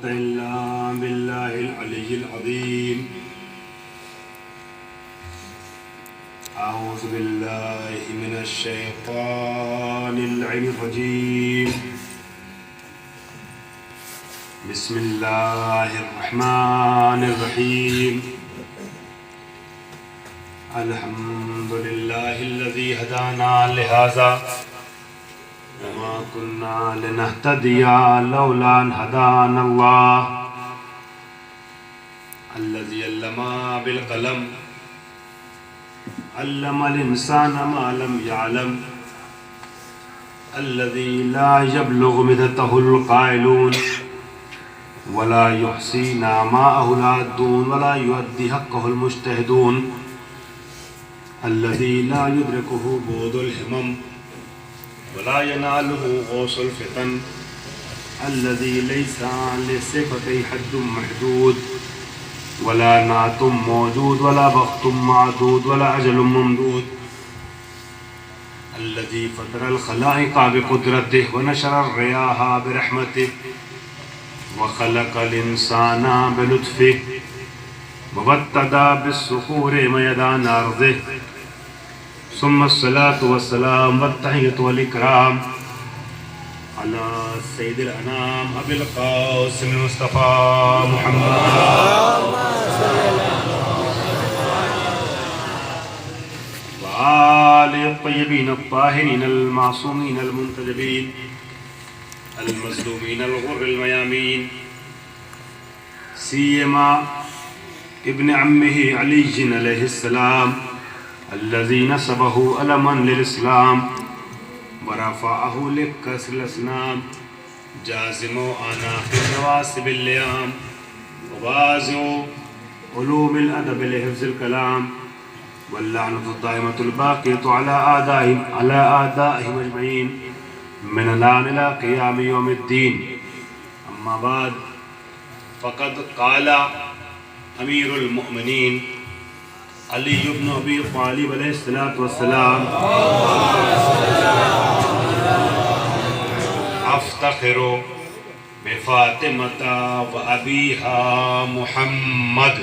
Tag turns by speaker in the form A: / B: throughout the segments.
A: कुव्वता इल्ला बिल्लाहिल अलिय्यिल अज़ीम। अऊज़ु बिल्लाहि मिनश शैतानिर रजीम। बिस्मिल्लाहिर रहमानिर रहीम। अल्हम्दुलिल्लाहिल्लज़ी हदाना लिहाज़ा वमा कुन्ना लिनहतदिया लौला अन हदानल्लाह। अल्लज़ी अल्लमा बिल क़लम अल्लमल इंसाना मा लम यअलम। अल्लज़ी ला यब्लुगु मिदतहुल क़ाइलून वला युहसीना माअहुल आद्दून वला युअद्दी हक़्क़हुल मुज्तहिदून। अल्लज़ी ला युद्रिकुहु बुअदुल हिमम वला यनालुहु गौसुल फितन। अल्लज़ी लैसा लिसिफ़तिही हद्दुम महदूद वला नातुम मौजूद वला वक़्तुम मादूद वला अजलुम ममदूद। अल्लज़ी फ़तरल ख़लाइक़ा बिक़ुद्रतिही व नशरर रियाहा बिरहमतिही व ख़लक़ल इंसाना बिलुत्फ़िही व वत्तदा बिस्सुहूरि मयदान अर्ज़िही। सुम्मस्सलातु वस्सलाम वत्तहिय्यतु वल इकराम अला सय्यिदिल अनाम अबिल क़ासिम मुस्तफ़ा मुहम्मद व आलिहि अत्तय्यबीन अत्ताहिरीन अल मासूमीन अल मुंतजबीन अल मज़लूमीन अल गुर्रिल मयामीन सीमा इब्न अम्मिही अली अलैहिस्सलाम अल्लज़ी नसबहु अलमन लिल इस्लाम व रफ़अहु लिकस्रिल अस्नाम जाज़िमु अनाक़िन नवासिबिल लियाम व वाज़िउ उलूमिल अदब लिहिफ़्ज़िल कलाम वल लअनतु दाइमतुल बाक़ियतु अला आदाइहिम अजमईन मिन अल-आन इला क़ियाम यौमिद्दीन। अम्मा बाद फ़क़द क़ाला अमीरुल मुअमिनीन अली इब्न अबी तालिब अलैहिस्सलातु वस्सलाम अफ़्तख़िरु बिफ़ातिमता व अबीहा मुहम्मद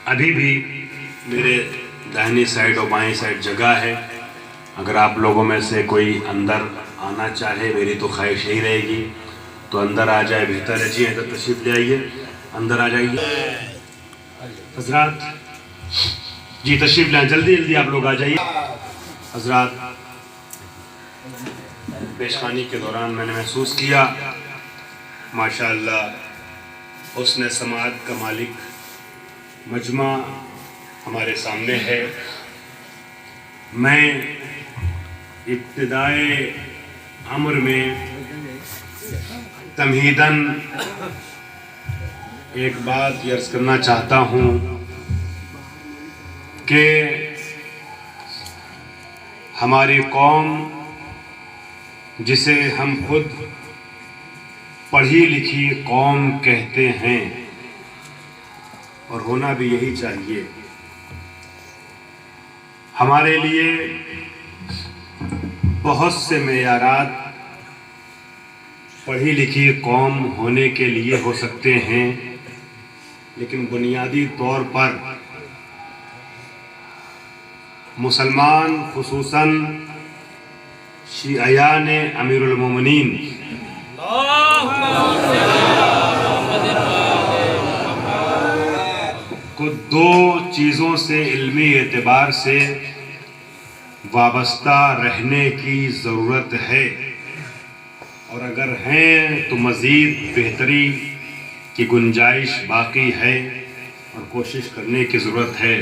A: अभी भी मेरे दाहिनी साइड और बाएं साइड जगह है। अगर आप लोगों में से कोई अंदर आना चाहे, मेरी तो ख्वाहिश यही रहेगी, तो अंदर आ जाए, बेहतर है। जी इधर तशरीफ ले आइए, अंदर आ जाइए हजरात। जी तशरीफ ले, जल्दी जल्दी आप लोग आ जाइए हजरात। पेशखानी के दौरान मैंने महसूस किया माशाअल्लाह हुस्न समाअत का मालिक मजमा हमारे सामने है। मैं इब्तिदाए अम्र में तमहीदन एक बात अर्ज़ करना चाहता हूँ कि हमारी कौम, जिसे हम खुद पढ़ी लिखी कौम कहते हैं और होना भी यही चाहिए, हमारे लिए बहुत से मेयारात पढ़ी लिखी कौम होने के लिए हो सकते हैं, लेकिन बुनियादी तौर पर मुसलमान खुसूसन शियायान अमीरुल मोमिनीन को दो चीज़ों से इल्मी एतबार से वाबस्ता रहने की ज़रूरत है, और अगर हैं तो मज़ीद बेहतरी की गुंजाइश बाकी है और कोशिश करने की ज़रूरत है।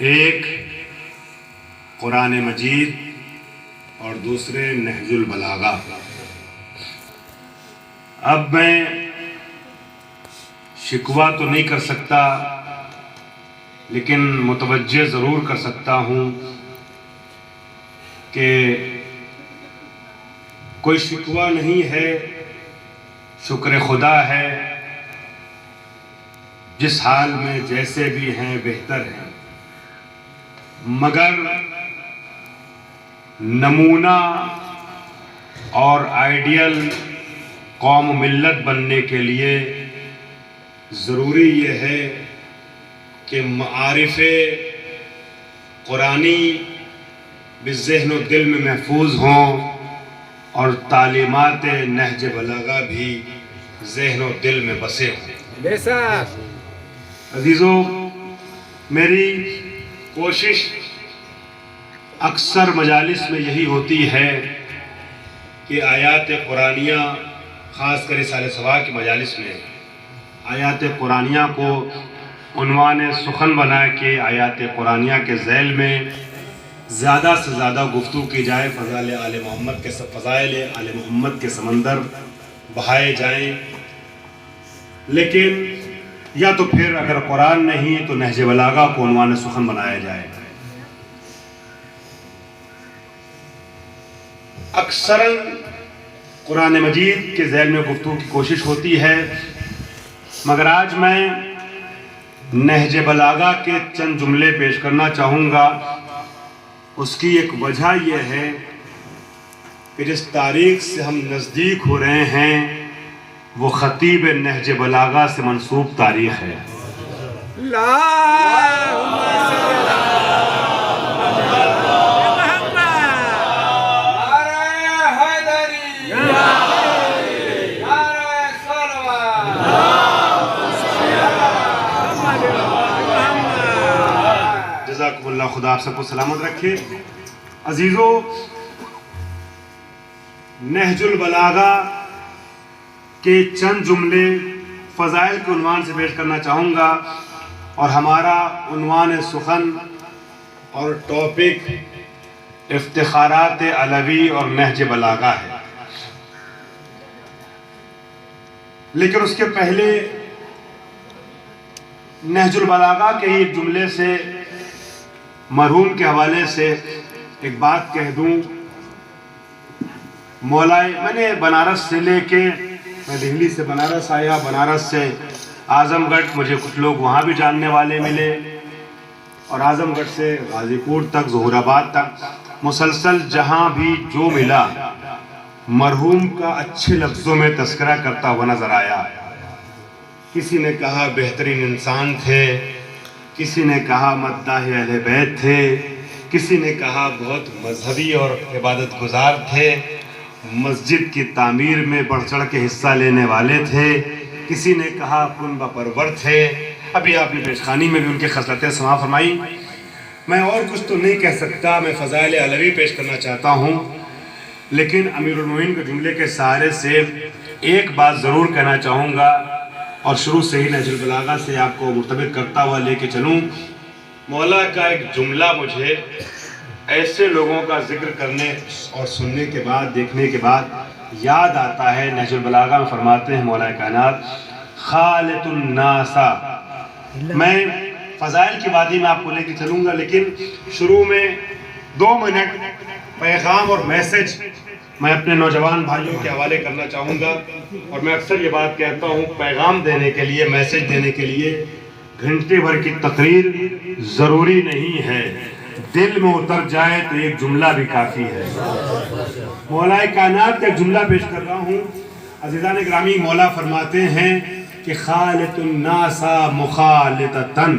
A: एक कुरान मजीद और दूसरे नहजुल बलागा। अब मैं शिकवा तो नहीं कर सकता, लेकिन मुतवज्जे ज़रूर कर सकता हूँ कि कोई शिकवा नहीं है, शुक्र खुदा है जिस हाल में जैसे भी हैं बेहतर हैं, मगर नमूना और आइडियल कौम मिल्लत बनने के लिए ज़रूरी ये है कि मारिफ़े कुरानी बिज़्ज़हन व दिल में महफूज हों और तालीमात नहज बलागा भी ज़हन व दिल में बसे हों।
B: बेशक
A: अजीज़ों, मेरी कोशिश अक्सर मजालिस में यही होती है कि आयात कुरानिया, ख़ास कर रिसाले सवा की मजालिस में आयात कुरानिया को उन्वान सुखन बना के आयात कुरानिया के ज़ैल में ज़्यादा से ज़्यादा गुफ्तगू की जाए, फ़ज़ाइल आले मोहम्मद के समंदर बहाए जाएं। लेकिन या तो फिर अगर कुरान नहीं तो नहज बलागा को उन्वान सुखन बनाया जाए। अक्सर कुरान मजीद के ज़ैल में गुफ्तगू की कोशिश होती है, मगर आज मैं नहज बलागा के चंद जुमले पेश करना चाहूँगा। उसकी एक वजह यह है कि जिस तारीख से हम नज़दीक हो रहे हैं वो ख़तीब नहज बलागा से मंसूब तारीख़ है। जज़ाकुमुल्लाह, खुदा आप सबको सलामत रखे। अजीज़ों, नहजुल बलागा के चंद जुमले फ़ज़ाइल के उन्वान से पेश करना चाहूँगा और हमारा उन्वान सुखन और टॉपिक इफ्तिखारात अलवी और नहज बलागा है। लेकिन उसके पहले नहजुल बलागा के ही एक जुमले से मरहूम के हवाले से एक बात कह दूँ। मौलाए, मैंने बनारस से लेके, मैं दिल्ली से बनारस आया, बनारस से आज़मगढ़, मुझे कुछ लोग वहाँ भी जानने वाले मिले, और आज़मगढ़ से गाज़ीपुर तक, ज़ोहराबाद तक, मुसलसल जहाँ भी जो मिला मरहूम का अच्छे लफ्ज़ों में तज़किरा करता हुआ नज़र आया। किसी ने कहा बेहतरीन इंसान थे, किसी ने कहा मद्दाह अहले बैत थे, किसी ने कहा बहुत मजहबी और इबादत गुजार थे, मस्जिद की तामीर में बढ़ चढ़ के हिस्सा लेने वाले थे, किसी ने कहा कुनबा परवर थे। अभी आपने पेशखानी में भी उनके खसलतें समा फरमाई। मैं और कुछ तो नहीं कह सकता, मैं फ़ज़ाइल अलवी पेश करना चाहता हूँ, लेकिन अमीरुल मोमिनीन के जुमले के सहारे से एक बात ज़रूर कहना चाहूँगा और शुरू से ही नहजुल बलागा से आपको मुर्तबित करता हुआ लेके चलूँ। मौला का एक जुमला मुझे ऐसे लोगों का जिक्र करने और सुनने के बाद, देखने के बाद याद आता है। नहजुल बलागा में फरमाते हैं मौला कायनात, खालितुन नासा। मैं फ़ज़ाइल की वादी में आपको लेके चलूँगा, लेकिन शुरू में 2 मिनट पैगाम और मैसेज मैं अपने नौजवान भाइयों के हवाले करना चाहूँगा। और मैं अक्सर ये बात कहता हूँ, पैगाम देने के लिए, मैसेज देने के लिए घंटे भर की तकरीर ज़रूरी नहीं है, दिल में उतर जाए तो एक जुमला भी काफ़ी है। मौलाए कायनात का एक जुमला पेश कर रहा हूँ। अज़ीज़ान गिरामी, मौला फरमाते हैं कि खालितुन नासा मुखालिततन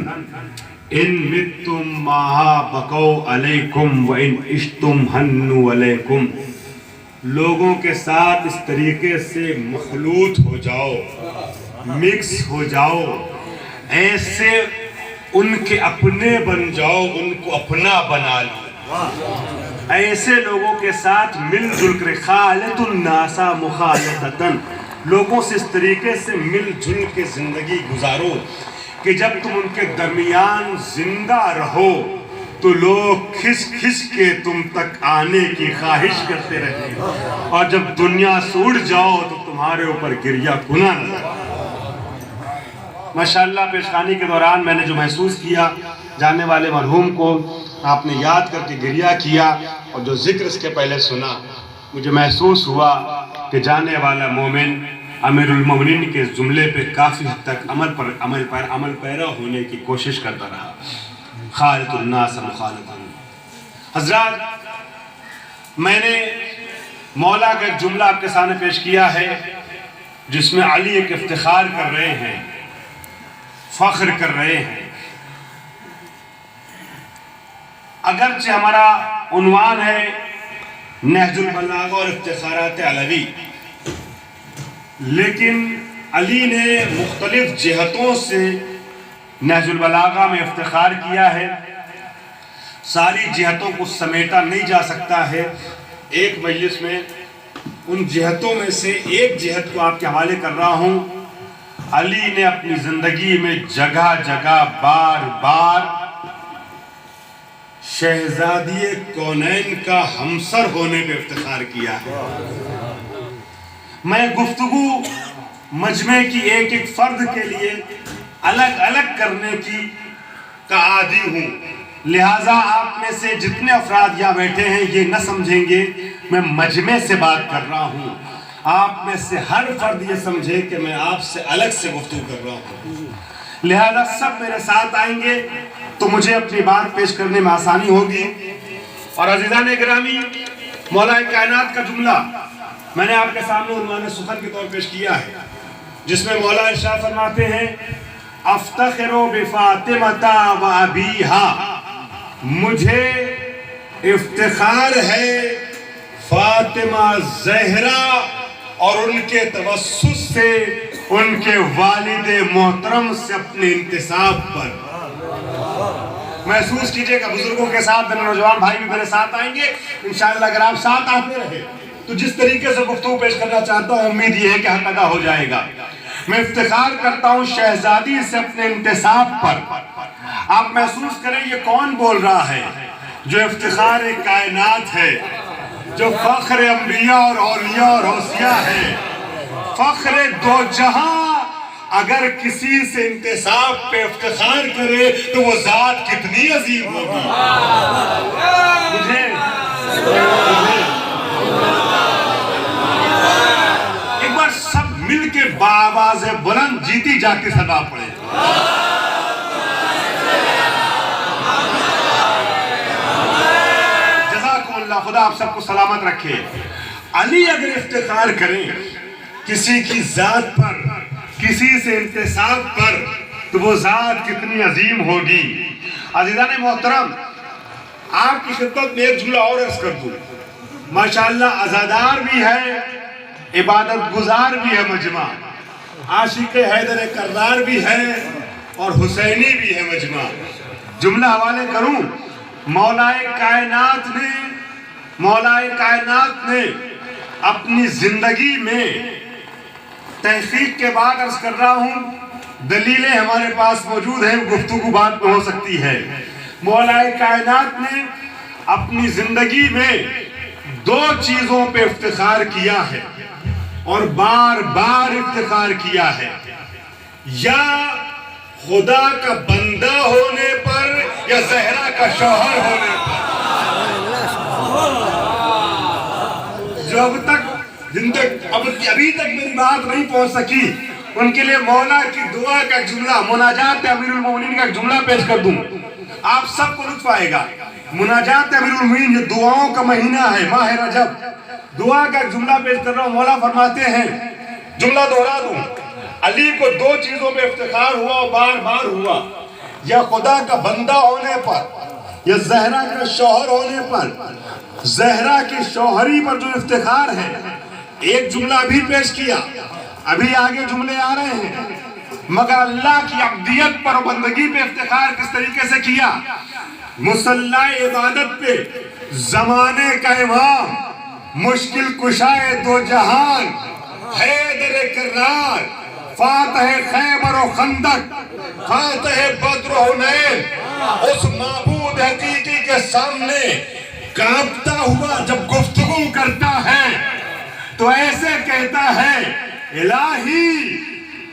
A: इन मित्तुम माहा बकौ अलैकुम व इन इश्तुम हन्नु अलैकुम। लोगों के साथ इस तरीके से मखलूत हो जाओ, मिक्स हो जाओ, ऐसे उनके अपने बन जाओ, उनको अपना बना लो। ऐसे लोगों के साथ मिलजुल कर, खालितुन नासा मुखालिततन, लोगों से इस तरीके से मिलजुल के ज़िंदगी गुजारो कि जब तुम उनके दरमियान जिंदा रहो तो लोग खिस खिस के तुम तक आने की ख्वाहिश करते रहे, और जब दुनिया से उड़ जाओ तो तुम्हारे ऊपर गिरिया गुना नजर। माशाअल्लाह, पेशखानी के दौरान मैंने जो महसूस किया, जाने वाले मरहूम को आपने याद करके गिरिया किया, और जो जिक्र इसके पहले सुना, मुझे महसूस हुआ कि जाने वाला मोमिन अमीरुल मोमिनीन के जुमले पे काफ़ी हद तक अमल पैरा होने की कोशिश करता रहा। खालितुन नास मुखालतन। हज़रात, मैंने मौला का एक जुमला आपके सामने पेश किया है जिसमें अली एक इफ्तिखार कर रहे हैं, फ़ख्र कर रहे हैं। अगरचे हमारा उन्वान है नहजुल बलागा और इफ्तिखारात अलवी, लेकिन अली ने मुख्तलिफ जिहतों से नहजुल बलागा में इफ्तिखार किया है। सारी जिहतों को समेटा नहीं जा सकता है एक मजलिस में। उन जिहतों में से एक जिहत को आपके हवाले कर रहा हूँ। अली ने अपनी ज़िंदगी में जगह जगह बार बार शहजादी कौनैन का हमसर होने पे इफ्तिखार किया है। मैं गुफ्तगू मजमे की एक एक फर्द के लिए अलग अलग करने की का आदी हूँ, लिहाजा आप में से जितने अफराद यहाँ बैठे हैं ये न समझेंगे मैं मजमे से बात कर रहा हूँ। आप में से हर फर्द ये समझे कि मैं आपसे अलग से गुफ्तगू कर रहा हूँ। लिहाजा सब मेरे साथ आएंगे तो मुझे अपनी बात पेश करने में आसानी होगी। और अज़ीज़ान गिरामी, मौला कायनात का जुमला मैंने आपके सामने उन्वाने सुखन के तौर पेश किया है, जिसमें मौला इरशाद फरमाते हैं, अफ्तखिरु बिफातिमता व अबीहा, मुझे इफ्तिखार है फातिमा ज़हरा और उनके तवस्सुस से उनके वालिदे मोहतरम से अपने इंतिसाब पर। महसूस कीजिएगा, बुजुर्गों के साथ मेरे नौजवान भाई भी मेरे साथ आएंगे इंशाअल्लाह। अगर आप साथ आते रहे तो जिस तरीके से गुफ्तगू पेश करना चाहता हूँ, उम्मीद ये है कि हक अदा हो जाएगा। मैं इफ्तिखार करता हूँ शहजादी से अपने इंतिसाब पर। आप महसूस करें ये कौन बोल रहा है, जो इफ्तिखार कायनात है, जो फख्र अंबिया और औलिया और हौसिया है, फख्र दो जहां। अगर किसी से इंतिसाब पे इफ्तिखार करे तो वो जात कितनी अजीम होगी। मुझे एक बार सब मिल के बाआवाज़ बुलंद जीती जाती सदा पड़े। जज़ाकुमुल्लाह, खुदा आप सबको सलामत रखे। अली अगर इफ्तिखार करें किसी की जात पर, किसी से इंतिसाब पर, तो वो जात कितनी अजीम होगी। अज़ीज़ान मोहतरम, आपकी खिदमत में एक जुमला और अर्ज कर दूं। माशाअल्लाह अज़ादार भी है, इबादत गुजार भी है मजमा, आशिक हैदर करदार भी है और हुसैनी भी है मजमा। जुमला हवाले करूं, मौलाए कायनात ने अपनी जिंदगी में तहकीक के बाद अर्ज कर रहा हूं, दलीलें हमारे पास मौजूद हैं, गुफ्तगू बात में हो सकती है। मौलाए कायनात ने अपनी जिंदगी में दो चीजों पे इफ्तिखार किया है और बार बार इफ्तिखार किया है, या खुदा का बंदा होने पर या ज़हरा का शौहर होने पर। जो अभी तक मेरी बात नहीं पहुंच सकी, उनके लिए मौला की दुआ का जुमला, मुनाजात अमीरुल मोमिनीन का जुमला पेश कर दूं, आप सबको लुत्फ आएगा। मुनाजात अमीरुल मोमिनीन, ये दुआओं का महीना है, माह रजब, दुआ का जुमला पेश कर रहा हूं। मौला फरमाते हैं, जुमला दोहरा दूं, अली को दो चीजों पे इफ्तिखार हुआ और बार बार हुआ, या खुदा का बंदा होने पर या ज़हरा का शौहर होने पर। ज़हरा की शौहरी पर जो इफ्तिखार है, एक जुमला अभी पेश किया, अभी आगे जुमले आ रहे हैं, मगर अल्लाह की अब्दियत पर और बंदगी पे इफ्तिखार किस तरीके से किया। मुसल्ला इबादत पे जमाने का इमाम, मुश्किल कुशाए दो जहान, हैदर करार, फातह खैबर और खंदक, फातह बद्र हुनैन, उस माबूद हकीकी के सामने कांपता हुआ जब गुफ्तगू करता है तो ऐसे कहता है, इलाही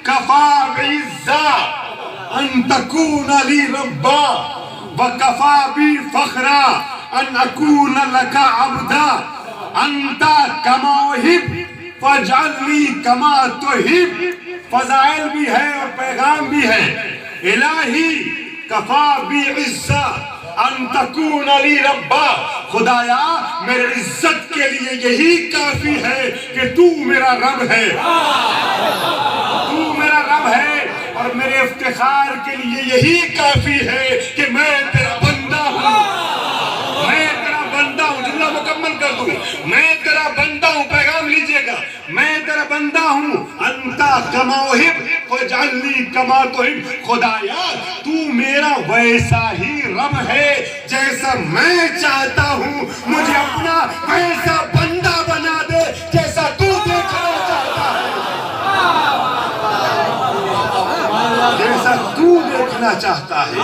A: कफा बिइज़्ज़ा अन तकून ली रब्बा व कफा बी फखरा अन अकून लका अब्दा अंता कमौहिब फजअलनी कमा तुहिब, फजाइल भी है और पैगाम भी है। इलाही कफा बी इज्जा अन तकून अली रब्बा, खुदाया मेरे इज्जत के लिए यही काफी है कि तू मेरा रब है, तू मेरा रब है। और मेरे इफ्तिखार के लिए यही काफी है कि मैं तेरा बंदा हूँ, मैं तेरा बंदा हूँ। जुमला मुकम्मल कर दूं, मैं तेरा बंदा हूँ। पैगाम लीजिएगा, मैं तेरा बंदा हूँ। अंता कमा उहिब फजअलनी कमा तुहिब, खुदाया तू मेरा वैसा ही रब है जैसा मैं चाहता हूँ। मुझे अपना वैसा बंदा बना दे जैसा तू देखना चाहता है, जैसा तू देखना चाहता है।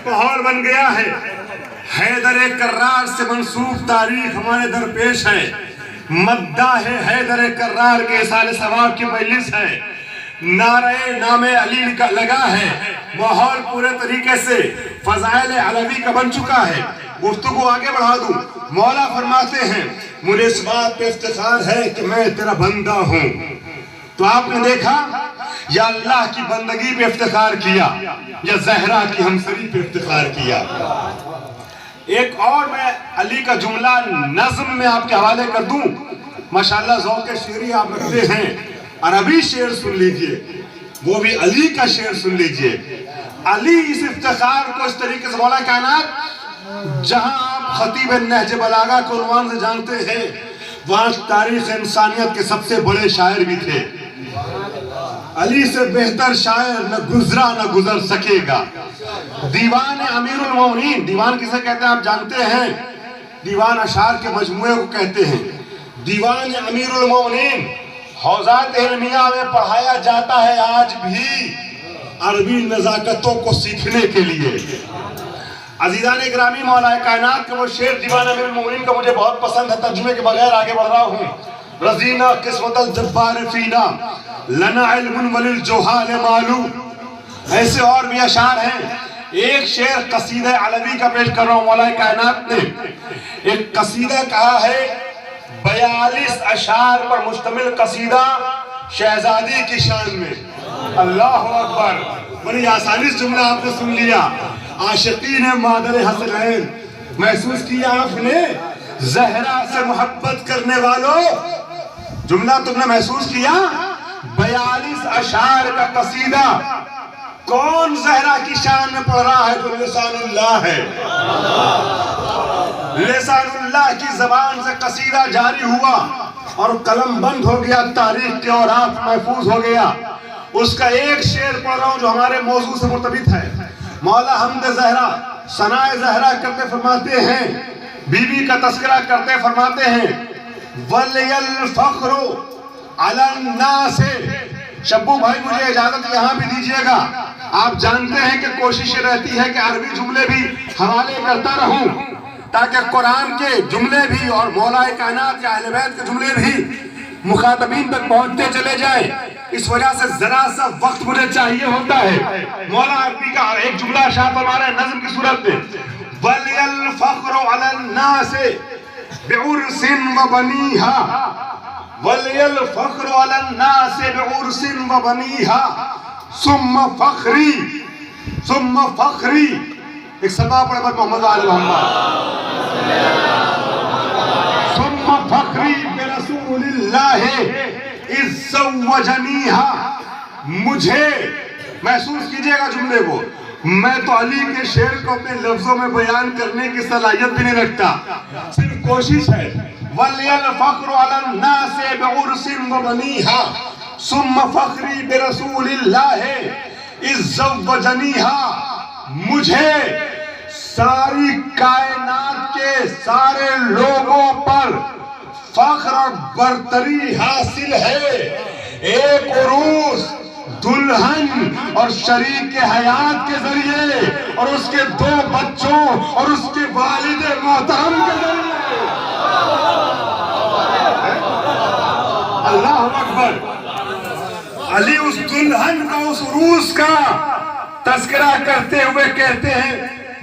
A: माहौल बन गया है। हैदर कर्रार से मंसूब तारीख हमारे दरपेश है। मद्दा है हैदर कर्रार के साले सवाब की मजलिस है। नारे नामे अली का लगा है। माहौल पूरे तरीके से फजाइल अलवी का बन चुका है। गुफ्तगू आगे बढ़ा दूं, मौला फरमाते हैं मुझे इस बात पे इफ्तिखार है कि मैं तेरा बंदा हूं। तो आपने देखा, या अल्लाह की बंदगी पे इफ्तिखार किया या जहरा की हमसरी पे इफ्तिखार किया। एक और मैं अली का जुमला नज़्म में आपके हवाले कर दूं। माशाअल्लाह ज़ौक़ शेरी आप रखते हैं, अरबी शेर सुन लीजिए, वो भी अली का शेर सुन लीजिए। अली इस इफ्तिखार को इस तरीके से मौला कायनात, जहां आप खतीब नहज बलागा को उन्वान से जानते हैं, वहां तारीख इंसानियत के सबसे बड़े शायर भी थे। अली से बेहतर शायर न गुजरा न गुजर सकेगा। दीवान अमीरुल मोमिनीन, दीवान किसे कहते हैं आप जानते हैं? दीवान अशार के मजमुए को कहते हैं। दीवान अमीरुल मोमिनीन हौज़ात इल्मिया में पढ़ाया जाता है आज भी अरबी नज़ाकतों को सीखने के लिए। अज़ीज़ान ग्रामी, मौला कायनात का वो शेर दीवान अमीरुल मोमिनीन का मुझे बहुत पसंद है। तर्जुमे के बगैर आगे बढ़ रहा हूँ। रज़ीना किस्मतल जब्बार फीना लना इल्मुन वलिल जुहाल मालूम। ऐसे और भी अशार हैं। एक शेर कसीदा अलवी का पेश कर रहा हूँ। मौला कायनात ने एक कसीदा कहा है, 42 अशार पर मुश्तमिल कसीदा शहजादी की शान में। अल्लाह अकबर, बड़ी आसानी से जुमला आपने सुन लिया। आशिकीन मादर हसनैन, महसूस किया आपने? जहरा से मोहब्बत करने वालों, जुमला तुमने महसूस किया? 42 अशार का कसीदा कौन जहरा की शान में पढ़ रहा है? तो लिसानुल्लाह है। लिसानुल्लाह की जबान से कसीदा जारी हुआ और कलम बंद हो गया, तारीख के और आप महफूज हो गया। उसका एक शेर पढ़ रहा हूं जो हमारे मौजू से मुर्तबित है। मौला हमद जहरा, सनाए जहरा करते फरमाते हैं, बीबी का तस्करा करते फरमाते हैं, वलियल फख्रु अलन नासे। शब्बू भाई मुझे इजाजत यहाँ भी दीजिएगा। आप जानते हैं कि कोशिश रहती है कि अरबी जुमले भी हवाले करता रहूं ताकि कुरान के जुमले भी और मौला कायनात या अहले बैत के जुमले भी मुखातबीन तक पहुंचते चले जाए। इस वजह से जरा सा वक्त मुझे चाहिए होता है। मौला अरबी का एक जुमला शाह फरमा रहे नज़्म की सूरत में, वलियल फख्रु अलन नासे बिउरसिन व बनीहा, वलियल फख्रु अलन नासे बिउरसिन व बनीहा, सुम्मा फख्री, सुम्मा फख्री। एक सभा पढ़े पर मोहम्मद आले मोहम्मद, सुम्मा फख्री बिरसूलिल्लाह इज़्ज़वजनीहा। मुझे महसूस कीजिएगा जुमले को, मैं तो अली के शेर को अपने लफ्जों में बयान करने की सलाहियत भी नहीं रखता, सिर्फ कोशिश है। वलियल फख्रु अलन नासे बिउरसिन व बनीहा, सुम्मा फख्री बिरसूलिल्लाह इज़्ज़वजनीहा। मुझे सारी कायनात के सारे लोगों पर फख्र और बरतरी हासिल है। एक उरूस दुल्हन और शरीक के हयात के जरिए और उसके 2 बच्चों और उसके वालिद मोहतरम के जरिए। अल्लाह अकबर। अली उस दुल्हन का, उस उरूस का तज़किरा करते हुए कहते हैं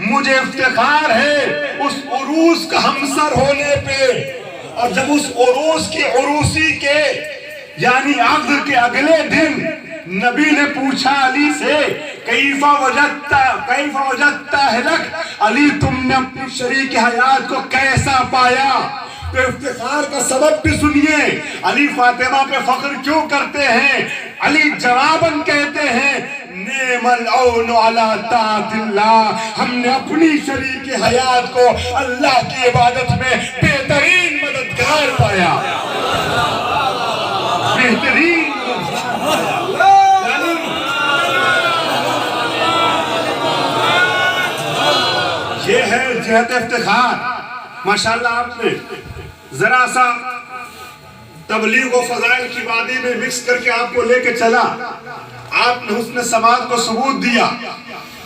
A: मुझे इफ्तिखार है उस उरूस का हमसर होने पे। और जब उस उरूस की उरूसी के यानी अक़्द के अगले दिन नबी ने पूछा अली से कैफ़ा वजदता हिलक, अली तुमने अपनी शरीक हयात को कैसा पाया? तो इफ्तिखार का सबब भी सुनिए, अली फातिमा पे फख्र क्यों करते हैं? अली जवाबन कहते हैं नेमल औन अला ताअतिल्लाह, हमने अपनी शरीक हयात को अल्लाह की इबादत में बेहतरीन मददगार पाया, बेहतरीन। ये है जहत इफ्तिखार। माशाल्लाह आपने जरा सा तबलीग व फज़ाइल की वादी में मिक्स करके आपको लेके चला, आपने हुस्न समात को सबूत दिया।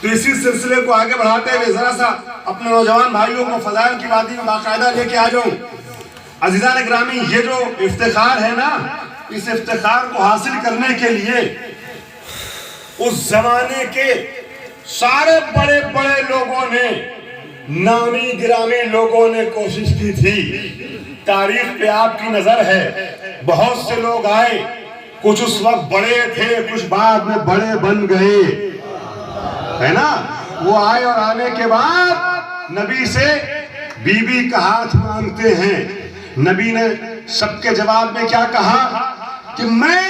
A: तो इसी सिलसिले को आगे बढ़ाते हुए जरा सा अपने नौजवान भाइयों को फज़ाइल की वादी में बाकायदा लेके आ जाऊं। अज़ीज़ान ग्रामी, ये जो इफ्तिखार है ना, इस इफ्तिखार को हासिल करने के लिए उस जमाने के सारे बड़े बड़े लोगों ने, नामी गिरामी लोगों ने कोशिश की थी। तारीख पे आपकी नजर है, बहुत से लोग आए, कुछ उस वक्त बड़े थे, कुछ बाद में बड़े बन गए, है ना। वो आए और आने के बाद नबी से बीबी का हाथ मांगते हैं। नबी ने सबके जवाब में क्या कहा कि मैं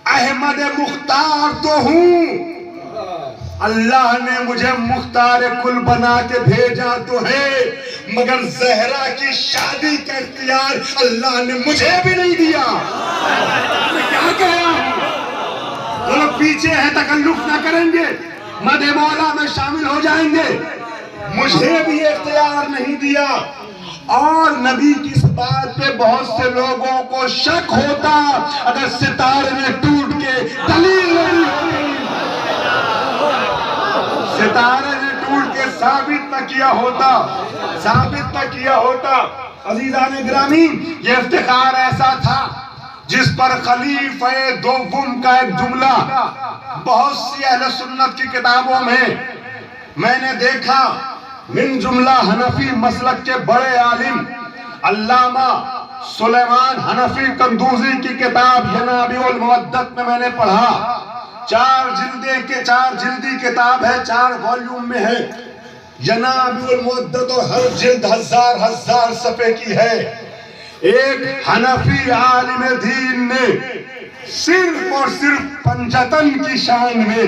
A: अहमद मुख्तार तो हूं, अल्लाह ने मुझे मुख्तार कुल बना के भेजा तो है, मगर ज़हरा की शादी का इख्तियार अल्लाह ने मुझे भी नहीं दिया। क्या कहा? तो लोग पीछे हैं, तकल्लुफ ना करेंगे, मदे मौला में शामिल हो जाएंगे। मुझे भी इख्तियार नहीं दिया। और नबी की इस बात पे बहुत से लोगों को शक होता, अगर सितारे में टूट के दलील नहीं होती, सितारे ने टूट के साबित न किया होता। अज़ीज़ान गिरामी, ये इफ्तिखार ऐसा था जिस पर खलीफे दोम का एक जुमला बहुत सी अहले सुन्नत की किताबों में मैंने देखा। मिन जुमला हनफी मसलक के बड़े आलिम अल्लामा सुलेमान हनफी कंदूजी की किताब यनाबिउल मवद्दत में मैंने पढ़ा। 4 जिल्दी किताब है, 4 वॉल्यूम में है यनाबिउल मवद्दत, और हर जिल्द हजार सफ़े की है। एक हनफी आलिम दीन ने सिर्फ और सिर्फ पंजतन की शान में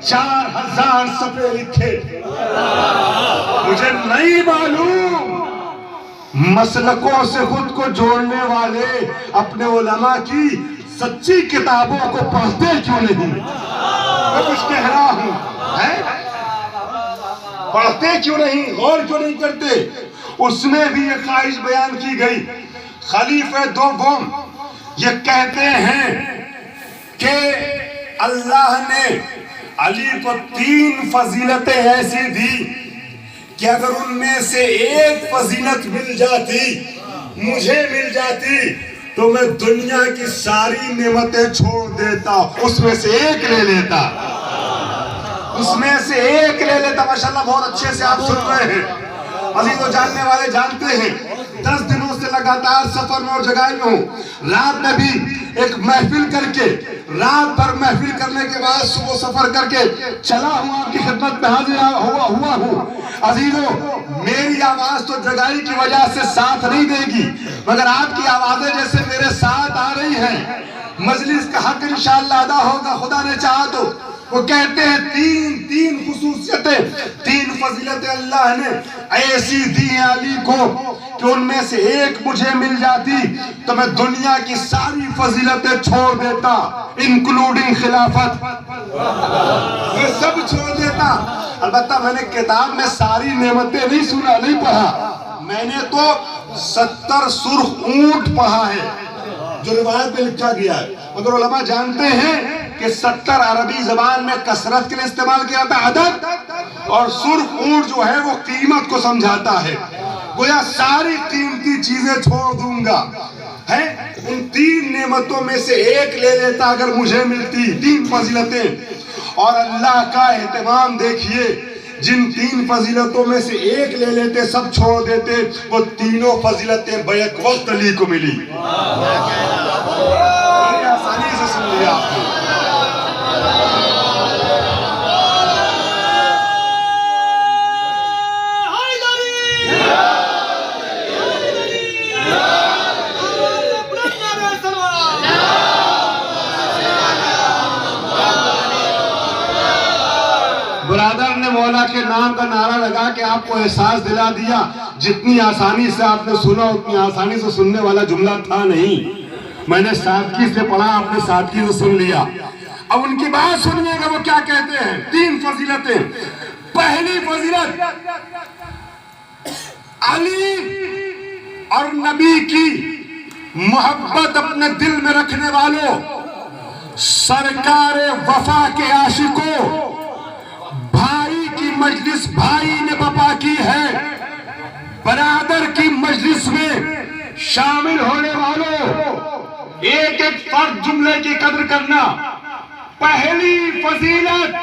A: 4000 सफ़े लिखे। मुझे नहीं मालूम मसलकों से खुद को जोड़ने वाले अपने उलमा की सच्ची किताबों को पढ़ते क्यों नहीं? मैं कुछ कह रहा हूं, पढ़ते क्यों नहीं, गौर क्यों नहीं करते? उसमें भी ये ख्वाहिश बयान की गई। खलीफे दोम ये कहते हैं कि अल्लाह ने अली को 3 फजीलतें ऐसी दी कि अगर उनमें से एक फजीलत मिल जाती, मुझे मिल जाती, तो मैं दुनिया की सारी नेमतें छोड़ देता, उसमें से एक ले लेता। माशाल्लाह बहुत अच्छे से आप सुन रहे हैं। अभी तो जानने वाले जानते हैं, 10 दिनों से लगातार सफर में और जगह में हूँ। रात में भी एक महफिल करके, रात भर महफिल करने के बाद सुबह सफर करके चला हूँ, आपकी खिदमत में हाजिर हुआ हूँ। अजीजों, मेरी आवाज तो जगाई की वजह से साथ नहीं देगी, मगर आपकी आवाजें जैसे मेरे साथ आ रही हैं, मजलिस का हक इंशाअल्लाह अदा होगा, खुदा ने चाहा तो। वो कहते हैं तीन खुसूसियतें, 3 फजीलतें अल्लाह ने ऐसी दी हैं अली को कि उनमें से एक मुझे मिल जाती तो मैं दुनिया की सारी फजीलतें छोड़ देता, इंक्लूडिंग खिलाफत, मैं सब छोड़ देता। अलबत्ता मैंने किताब में सारी नेमतें नहीं सुना, नहीं पढ़ा, मैंने तो 70 सुर्ख ऊंट पढ़ा है जो रिवायत में लिखा गया है। मगर उलमा जानते हैं कि 70 अरबी जबान में कसरत के लिए इस्तेमाल किया था, अदद, और सुर्ख ऊंट जो है वो कीमत को समझाता है। गोया सारी कीमती चीजें छोड़ दूंगा,
B: है, उन 3 नेमतों में से एक ले लेता अगर मुझे मिलती, 3 फजीलतें। और अल्लाह का एहतमाम देखिए, जिन 3 फजीलतों में से एक ले लेते, सब छोड़ देते, वो तीनों फजीलतें बैक वक्त अली को मिली। आसानी से सुन लिया आपने। ब्रदर ने मौला के नाम का नारा लगा के आपको एहसास दिला दिया। जितनी आसानी से आपने सुना, उतनी आसानी से सुनने वाला जुमला था नहीं। मैंने सादगी से पढ़ा, आपने सादगी से सुन लिया। अब उनकी बात सुनिएगा, वो क्या कहते हैं। 3 फजीलतें। पहली फजीलत, अली और नबी की मोहब्बत अपने दिल में रखने वालों, सरकार वफा के आशिकों, भाई की मजलिस भाई ने बपा की है, बरादर की मजलिस में शामिल होने वालों, एक एक फर्द जुमले की कदर करना। पहली फजीलत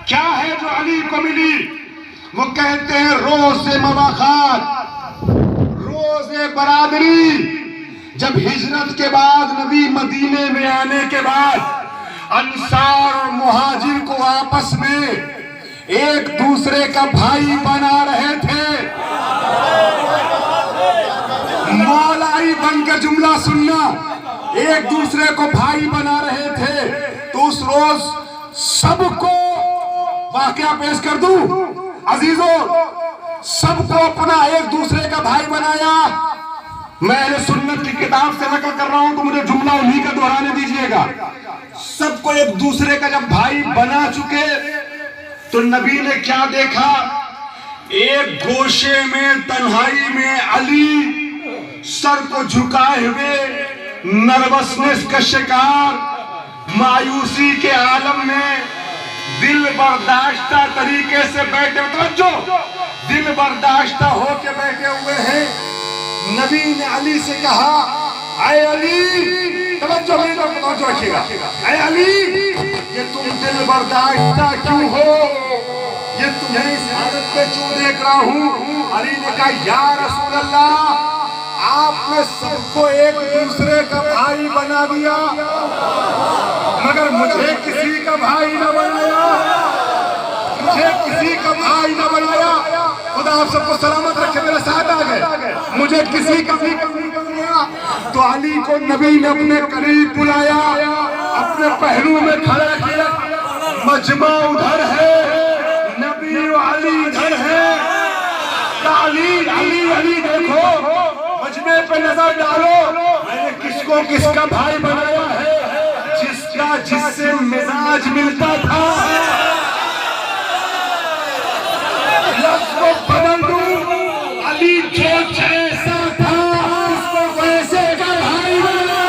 B: क्या है जो अली को मिली? वो कहते हैं रोज़े मुवाखात, रोज़े बरादरी। जब हिजरत के बाद नबी मदीने में आने के बाद अंसार और मुहाजिर को आपस में एक दूसरे का भाई बना रहे थे। मौलाई बन के जुमला सुनना, एक दूसरे को भाई बना रहे थे। तो उस रोज सबको वाकया पेश कर दूं अजीजों, सबको अपना एक दूसरे का भाई बनाया। मैंने सुन्नत की किताब से नकल कर रहा हूं, तो मुझे जुमला उन्हीं का दोहराने दीजिएगा। सबको एक दूसरे का जब भाई बना चुके, तो नबी ने क्या देखा? एक गोशे में तन्हाई में अली सर को झुकाए हुए, नर्वसनेस का शिकार, मायूसी के आलम में दिल बर्दाश्ता तरीके से बैठे, तवज्जो, दिल बर्दाश्ता होके बैठे हुए हैं। नबी ने अली से कहा, ऐ अली, तवज्जो मेरी तरफ तवज्जो रखिएगा, ऐ अली, ये तुम दिल बर्दाश्ता क्यों हो? ये तुम्हें इस हालत पे क्यों देख रहा हूँ? अली ने कहा, या रसूल अल्लाह, आपने सबको एक दूसरे का भाई बना दिया, मगर मुझे किसी का भाई न बनाया, मुझे किसी का भाई न बनाया। खुदा आप सबको सलामत रखे, मेरे साथ आ गए, मुझे किसी का भी नहीं बनाया। तो अली को नबी ने अपने करीब बुलाया, अपने पहलू में खड़ा किया। मजमा उधर है, नबी और अली इधर है। अली अली अली देखो, मजमे पे नजर डालो, मैंने किसको किसका भाई बनाया है? जिसका जिससे मिजाज मिलता था, लफ्ज़ को बदल दूं, अली जो जैसा था उसको वैसे का भाई बनाया।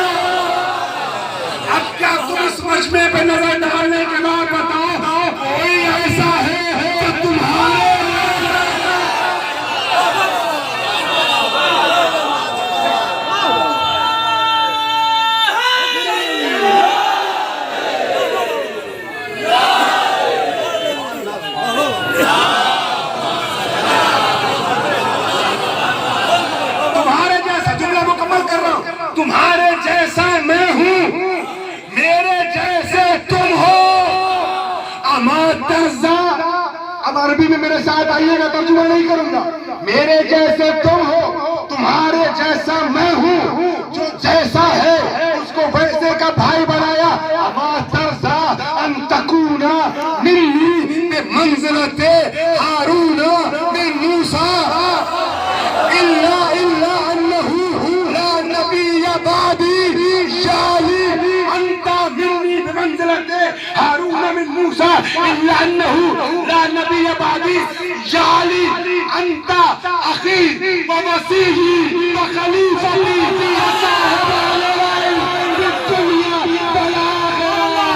B: अब क्या तुम इस मजमे पे नजर डालने के बाद बताओ, कोई ऐसा है तो तुम्हारे तुम्हारे जैसा मैं हूँ, मेरे जैसे तुम हो। अमातज़ा, अब अरबी में मेरे साथ आइएगा, तर्जुमा नहीं करूंगा। मेरे जैसे तुम हो, तुम्हारे जैसा मैं हूँ, जो जैसा है उसको वैसे का भाई बनाया। अमातज़ा अन तकूना मिन्नी बिमंज़िलते हारून बिन मूसा इल्ला इल्ला अन्नहु ला नबिय्य बादी जाली अंता मिन्नी बिमंज़िलते हारून बिन मूसा इल्ला अन्नहु ला नबिय्य बादी जाली अंता अखी व वसीही व खलीफती व साहिब अलैहि बिद्दुनिया वल आखिरह।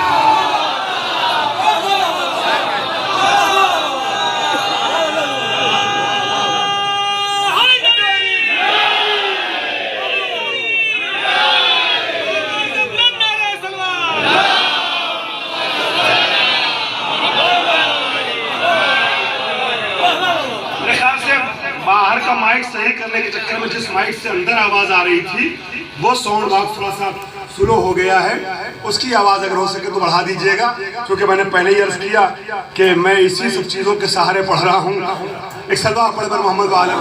B: माइक सही करने के चक्कर में जिस माइक से अंदर आवाज आ रही थी वो साउंड बॉक्स थोड़ा सा स्लो हो गया है, उसकी आवाज अगर हो सके तो बढ़ा दीजिएगा, क्योंकि मैंने पहले ही अर्ज किया कि मैं इसी सब चीजों के सहारे पढ़ रहा हूँ। एक सलवा पढ़ पर मोहम्मद वाले।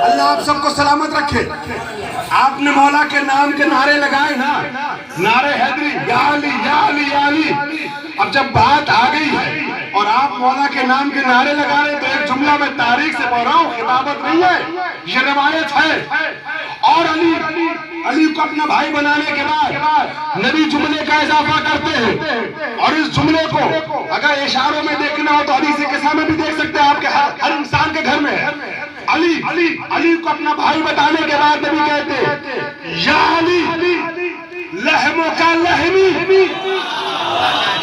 B: अल्लाह आप सबको सलामत रखे। आपने मौला के नाम के नारे लगाए ना, नारे हैदरी, या अली या अली या अली। अब जब बात आ गई है और आप मौला के नाम के नारे लगा रहे, तो एक जुमला मैं तारीख से पढ़ रहा हूँ, खिताबत नहीं है, ये रवायत है। और अली को अपना भाई बनाने के बाद नबी जुमले का इजाफा करते हैं, और इस जुमले को अगर इशारों में देखना हो तो हदीस किस्सा में भी देख सकते हैं, आपके हर इंसान के घर में है। अली को अपना भाई बताने के बाद नबी कहते या अली लहमों का लहमी,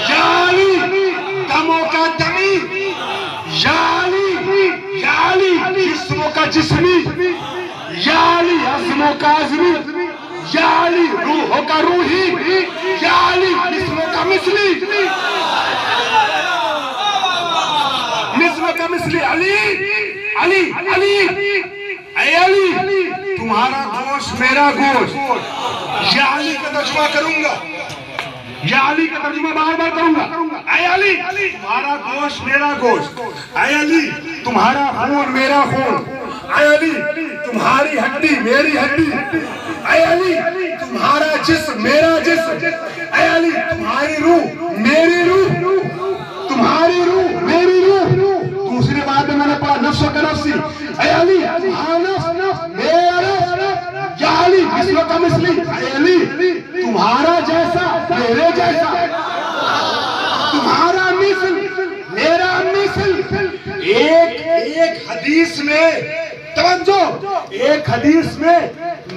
B: या अली दमों का दमी, या अली जिस्मों का जिस्मी, या अली अज़्मों का अज़्मी, या अली रूहों का रूही, या अली मिस्लों का मिस्ली, मिस्लों का मिस्ली। अली अली अली ऐ अली तुम्हारा गोश्त मेरा गोश्त। या अली का तर्जुमा करूंगा, या अली का तर्जुमा बार बार करूंगा। ऐ अली तुम्हारा गोश्त मेरा गोश्त, ऐ अली तुम्हारा खून मेरा खून, ऐ अली तुम्हारी हड्डी मेरी हड्डी, ऐ अली तुम्हारा जिस्म मेरा जिस्म, ऐ अली तुम्हारी रूह मेरी रूह, तुम्हारी रूह मेरी रूह। दूसरी बात में मैंने पढ़ा नफ्स का नफ्सी, ऐ अली या अली मिस्लों का मिस्ली, ऐ अली तुम्हारा जैसा मेरे जैसा, तुम्हारा मिस्ल मेरा मिस्ल। एक हदीस में तवज्जो, एक हदीस में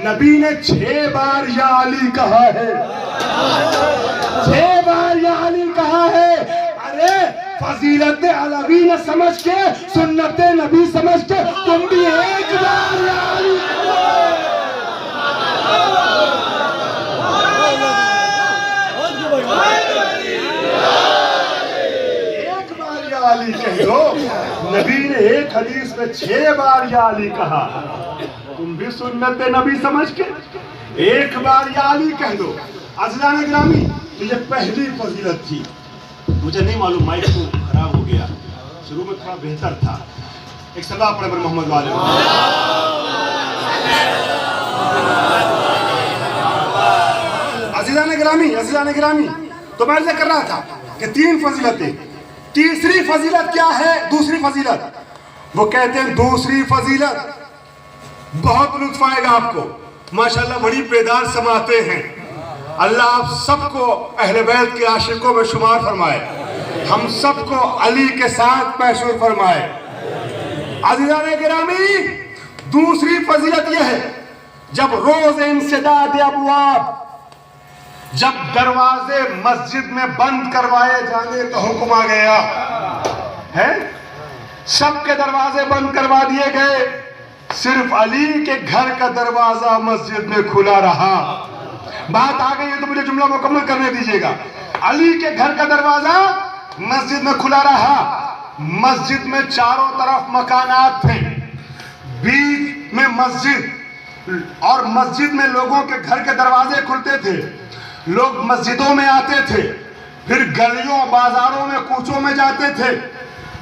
B: नबी ने 6 बार या अली कहा है, 6 बार या अली कहा है। अरे फजीलत अलवी न समझ के, सुन्नत नबी समझ के तुम भी एक बार या अली कह दो। नबी ने एक हदीस में 6 बार या अली कहा, तुम भी सुन्नत नबी समझ के एक बार या अली कह दो। अज़ीज़ान गिरामी, ये पहली फजीलत थी। मुझे नहीं मालूम, माइक तो खराब हो गया, शुरू में थोड़ा बेहतर था। एक सलाह पढ़े पर मोहम्मद वाले। अज़ीज़ान गिरामी, तो मैं अर्ज़ कर रहा था कि 3 फजीलतें। तीसरी फजीलत क्या है? दूसरी फजीलत, वो कहते हैं दूसरी फजीलत बहुत लुत्फ आएगा आपको, माशाल्लाह बड़ी बेदार समाते हैं। अल्लाह आप सबको अहले बैत के आशिकों में शुमार फरमाए, हम सबको अली के साथ महशूर फरमाए। अज़ीज़ान गिरामी, दूसरी फजीलत यह है, जब रोज़ इंसदाद अबवाब, जब दरवाजे मस्जिद में बंद करवाए जाने का हुक्म आ गया है, सबके दरवाजे बंद करवा दिए गए, सिर्फ अली के घर का दरवाजा मस्जिद में खुला रहा। बात आ गई है तो मुझे जुमला मुकम्मल करने दीजिएगा। अली के घर का दरवाजा मस्जिद में खुला रहा। मस्जिद में चारों तरफ मकानात थे, बीच में मस्जिद, और मस्जिद में लोगों के घर के दरवाजे खुलते थे, लोग मस्जिदों में आते थे, फिर गलियों बाजारों में कूचों में जाते थे,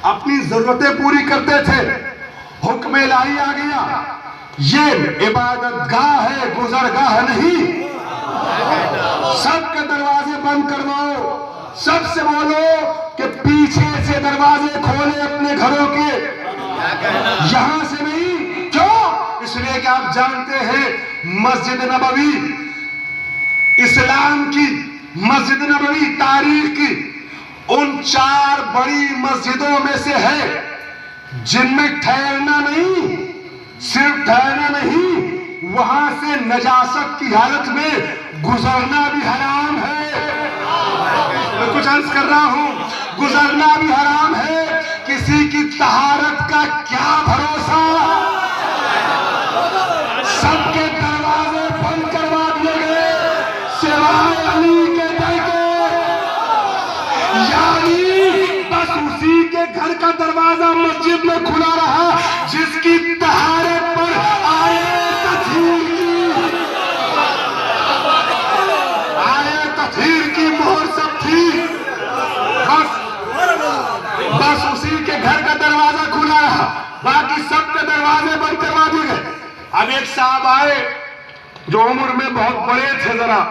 B: अपनी जरूरतें पूरी करते थे। हुक्म इलाही आ गया, ये इबादतगाह है, गुजरगाह नहीं। सबके दरवाजे बंद करवाओ, सबसे बोलो कि पीछे से दरवाजे खोले अपने घरों के, यहां से नहीं। क्यों? इसलिए कि आप जानते हैं मस्जिद नबवी इस्लाम की, मस्जिद नबवी तारीख की उन 4 बड़ी मस्जिदों में से है जिनमें ठहरना नहीं, सिर्फ ठहरना नहीं, वहां से नजासत की हालत में गुजरना भी हराम है। मैं कुछ अर्ज कर रहा हूं, गुजरना भी हराम है। किसी की तहारत का क्या भरोसा। सबके दरवाजे बंद करवा दिए गए सिवाय अली के दर के, यानी बस उसी के घर का दरवाजा मस्जिद में खुला रहा, जिसकी तहारत पर आए तथहीर की मोहर सब थी। बस उसी के घर का दरवाजा खुला रहा, बाकी सबके दरवाजे बंद करवा दिए गए। अब एक साहब आए जो उम्र में बहुत बड़े थे, जरा,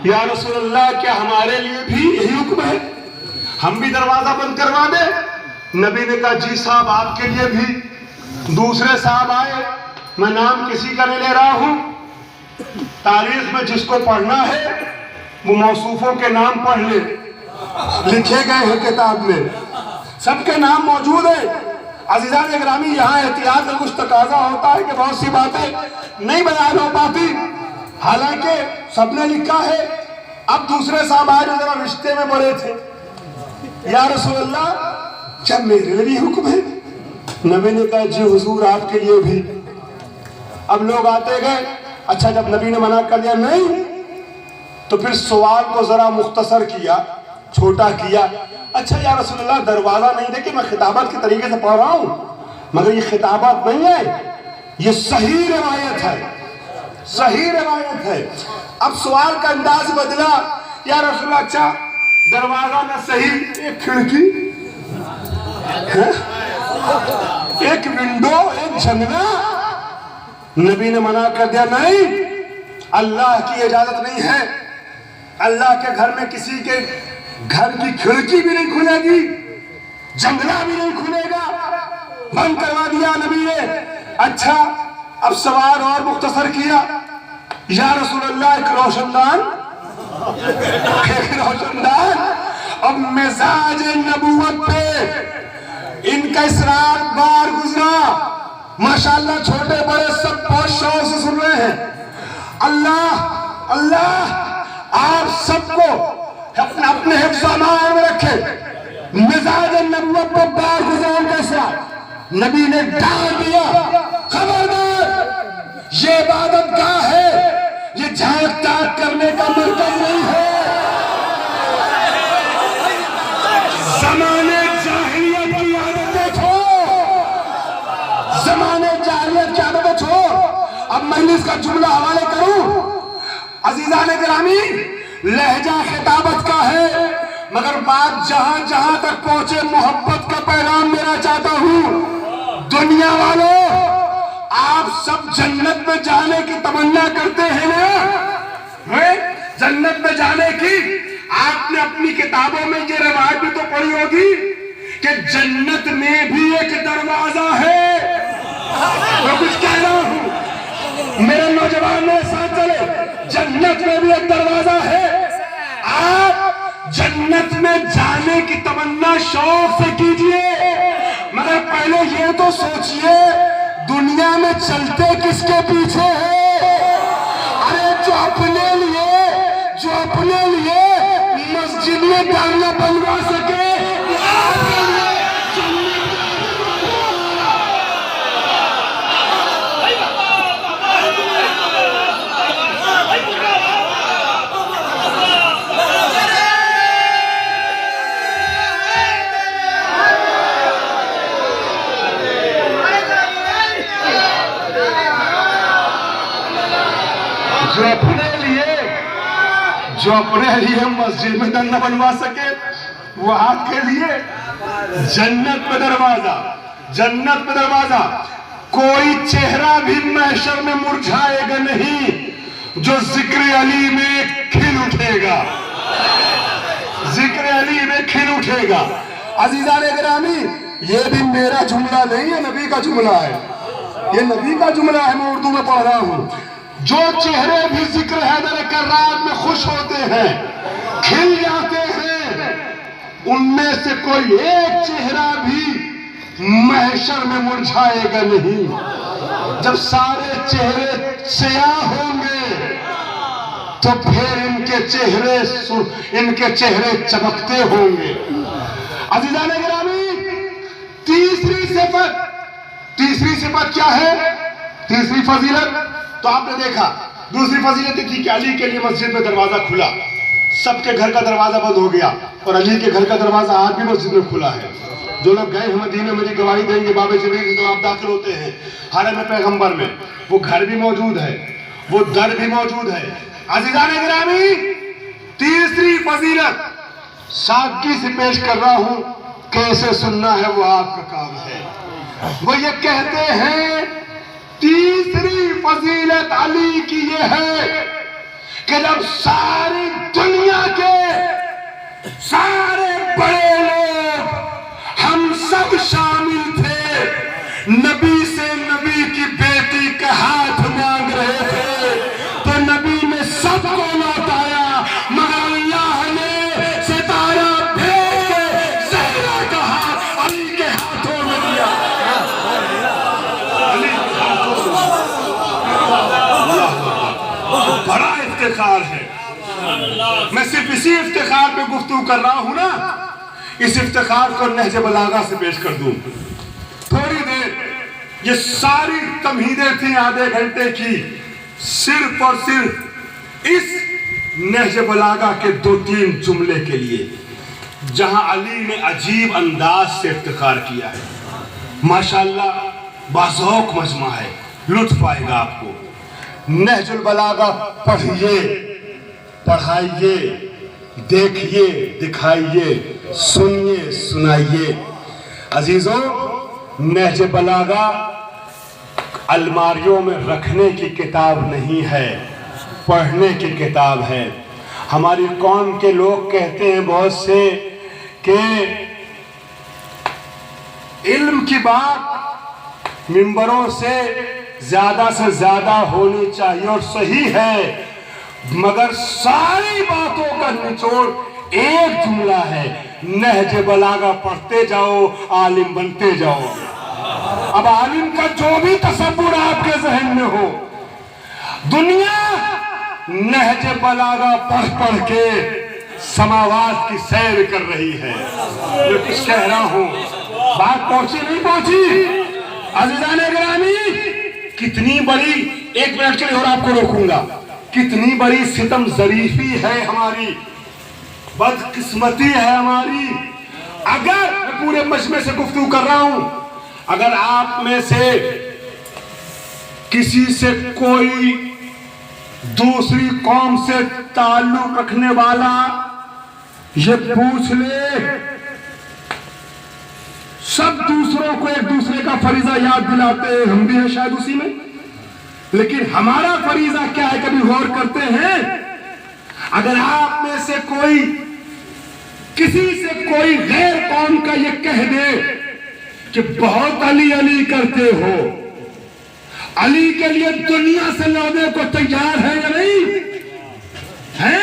B: या रसूलल्लाह क्या हमारे लिए भी यही हुक्म है, हम भी दरवाजा बंद करवा दे? नबी ने कहा जी साहब आपके लिए भी। दूसरे साहब आए, मैं नाम किसी का नहीं ले रहा हूं, तारीख में जिसको पढ़ना है वो मौसूफों के नाम पढ़ ले, लिखे गए हैं किताब में, सबके नाम मौजूद है। अज़ीज़ान इकरामी, यहाँ एहतियात में कुछ तकाजा होता है कि बहुत सी बातें नहीं बयान हो पाती, हालांकि सबने लिखा है। अब दूसरे साहब आए जो जरा रिश्ते में बड़े थे, या रसूलल्लाह क्या मेरे लिए भी हुक्म है? नबी ने कहा जी हुजूर आपके लिए भी। अब लोग आते गए। अच्छा, जब नबी ने मना कर दिया नहीं, तो फिर सवाल को जरा मुख्तसर किया, छोटा किया। अच्छा या रसूलल्लाह दरवाजा नहीं, देखिए मैं खिताबत के तरीके से पढ़ रहा हूं, मगर ये खिताबत नहीं है, ये सही रिवायत है, सही रिवायत है। अब सवाल का अंदाज बदला, या रसूलल्लाह अच्छा दरवाजा ना सही, एक खिड़की, एक विंडो, एक जंगला। नबी ने मना कर दिया नहीं, अल्लाह की इजाजत नहीं है, अल्लाह के घर में किसी के घर की खिड़की भी नहीं खुलेगी, जंगला भी नहीं खुलेगा, बंद करवा दिया नबी ने। अच्छा, अब सवाल और मुख्तसर किया, या रसूलल्लाह एक रोशनदान, एक रोशनदान। अब मिजाज नबूवत पे इनका इसरार बार गुजरा, माशाअल्लाह छोटे बड़े सब बहुत शौक से सुन रहे हैं। अल्लाह अल्लाह आप सबको अपने अपने हिफ्ज़-ए-मान में रखे। मिजाज नबूवत पर बार गुजरान का इसरार। नबी ने डाल दिया, खबरदार, ये इबादत गाह है, ये झांक ताक करने का मरकज नहीं है। ज़माने जाहिलियत की आदतें छोड़, ज़माने जाहिलियत की आदतें छोड़। अब मैं इसका जुमला हवाले करूं। अज़ीज़ान गिरामी, लहजा खिताबत का है, मगर बात जहां जहां तक पहुंचे मोहब्बत का पैगाम देना चाहता हूं। दुनिया वालों, आप सब जन्नत में जाने की तमन्ना करते हैं ना? जन्नत में जाने की आपने अपनी किताबों में ये रिवायत भी तो पढ़ी होगी कि जन्नत में भी एक दरवाजा है। मैं कुछ कह रहा हूं, मेरे नौजवान मेरे साथ चले, जन्नत में भी एक दरवाजा है। आप जन्नत में जाने की तमन्ना शौक से कीजिए, मगर पहले ये तो सोचिए दुनिया में चलते किसके पीछे हैं? अरे जो अपने लिए मस्जिद में डालना बनवा सके, जो अपने लिए मस्जिद में डंडा बनवा सके, वो आपके लिए जन्नत में दरवाजा, जन्नत में दरवाजा। कोई चेहरा भी महशर में मुरझाएगा नहीं जो जिक्र अली में खिल उठेगा, जिक्र अली में खिल उठेगा। अज़ीज़ान गिरामी, ये भी मेरा जुमला नहीं है, नबी का जुमला है, ये नबी का जुमला है, मैं उर्दू में पढ़ रहा हूं। जो चेहरे भी जिक्र हैदर कररार में खुश होते हैं, खिल जाते हैं, उनमें से कोई एक चेहरा भी महशर में मुरझाएगा नहीं। जब सारे चेहरे स्याह होंगे तो फिर इनके चेहरे चमकते होंगे। अज़ीज़ान गिरामी, तीसरी सिफत क्या है? तीसरी फजीलत तो आपने देखा। दूसरी फजीलत थी कि अली के लिए मस्जिद में दरवाजा खुला। सबके घर का दरवाजा बंद हो गया और अली के घर का दरवाजा आज भी मस्जिद में खुला है। जो लोग गए हैं मदीने मेरी गवाही देंगे, बाबे जबरील तो आप दाखिल होते हैं हरम पैगंबर में, वो घर भी मौजूद है, वो दर भी मौजूद है। अज़ीज़ान गिरामी, तीसरी फजीलत सादगी से पेश कर रहा हूं, कैसे सुनना है वो आपका काम है। वो ये कहते हैं तीसरी फजीलत अली की ये है कि जब सारी दुनिया के सारे बड़े लोग हम सब शामिल थे, नबी से नबी की बेटी का हाथ मांग रहे थे, तो नबी ने सबको लौटाया, मगर अल्लाह ने सितारा भेज के ज़हरा का हाथ अली के हाथों में दिया। बड़ा इफ्तिखार है। मैं सिर्फ इसी इफ्तिखार पे गुफ्तगू कर रहा हूं ना, इस इफ्तिखार को नहज बलागा से पेश कर दूं। थोड़ी देर ये सारी तमहीदें थी आधे घंटे की, सिर्फ और सिर्फ इस नहज बलागा के 2-3 जुमले के लिए, जहां अली ने अजीब अंदाज से इफ्तिखार किया है। माशाअल्लाह बाज़ौक़ मजमा है, लुत्फ आएगा आपको। नहजुल बलागा पढ़िए, पढ़ाइए, देखिए, दिखाइए, सुनिए, सुनाइए। अजीजों, नहज बलागा अलमारियों में रखने की किताब नहीं है, पढ़ने की किताब है। हमारी कौम के लोग कहते हैं बहुत से कि इल्म की बात मिंबरों से ज्यादा होनी चाहिए, और सही है, मगर सारी बातों का निचोड़ एक जुमला है, नहज बलागा पढ़ते जाओ, आलिम बनते जाओ। अब आलिम का जो भी तसव्वुर आपके जहन में हो, दुनिया नहज बलागा पढ़ पढ़ के समावात की सैर कर रही है। मैं कुछ कह रहा हूं, बात पहुंची नहीं पहुंची? अज़ीज़ान गिरामी, कितनी बड़ी, 1 मिनट के लिए और आपको रोकूंगा, कितनी बड़ी सितम ज़रीफ़ी है हमारी, बदकिस्मती है हमारी। अगर मैं पूरे मजमे से गुफ्तगू कर रहा हूं, अगर आप में से किसी से कोई दूसरी कौम से ताल्लुक रखने वाला ये पूछ ले, सब दूसरों को एक दूसरे का फरीजा याद दिलाते हैं, हम भी हैं शायद उसी में, लेकिन हमारा फरीजा क्या है, कभी गौर करते हैं? अगर आप में से कोई किसी से कोई गैर कौम का ये कह दे कि बहुत अली अली करते हो, अली के लिए दुनिया से लड़ने को तैयार है या नहीं है?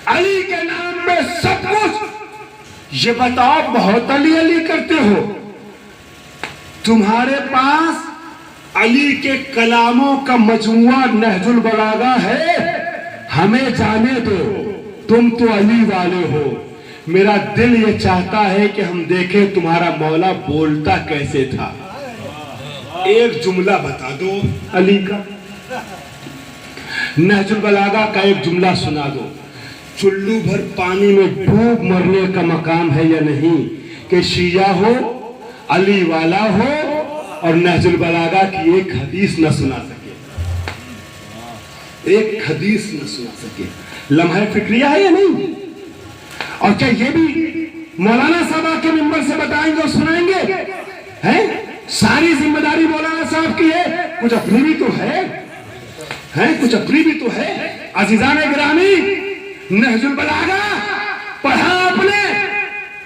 B: अली के नाम पे सब कुछ, ये बताओ, बहुत अली अली करते हो, तुम्हारे पास अली के कलामों का मजमुआ नहजुल बलागा है, हमें जाने दो, तुम तो अली वाले हो। मेरा दिल ये चाहता है कि हम देखें तुम्हारा मौला बोलता कैसे था। एक जुमला बता दो अली का, नहजुल बलागा का एक जुमला सुना दो। चुल्लू भर पानी में डूब मरने का मकाम है या नहीं कि शिया हो, अली वाला हो और नहजुल बलागा की एक हदीस न सुना सके, एक हदीस न सुना सके। लम्हा फिक्रिया है या नहीं? और क्या ये भी मौलाना साहब के मिंबर से बताएंगे और सुनाएंगे? हैं? सारी जिम्मेदारी मौलाना साहब की है, कुछ अपनी भी तो है, कुछ अपनी भी तो है। अज़ीज़ान गिरामी, नहजुल बलागा पढ़ा आपने,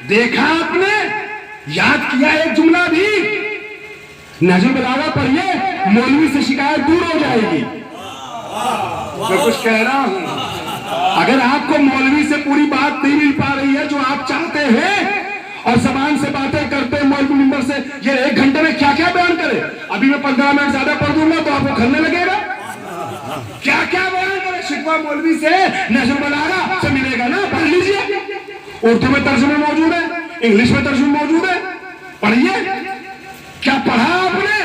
B: देखा आपने, याद किया एक जुमला भी? नहजुल बलागा पढ़िए, मौलवी से शिकायत दूर हो जाएगी। मैं कुछ कह रहा हूं, अगर आपको मौलवी से पूरी बात नहीं मिल पा रही है जो आप चाहते हैं, और जबान से बातें करते हैं मौलवी मिंबर से, ये 1 घंटे में क्या क्या बयान करे, अभी मैं 15 मिनट ज्यादा पढ़ दूंगा तो आपको खलने लगेगा। क्या क्या बयान करे, शिकवा मौलवी से नहजुल बलागा से मिलेगा ना, पढ़ लीजिए। उर्दू में तर्जुमे मौजूद है, इंग्लिश में तर्जुमे मौजूद है, पढ़िए। क्या पढ़ा आपने?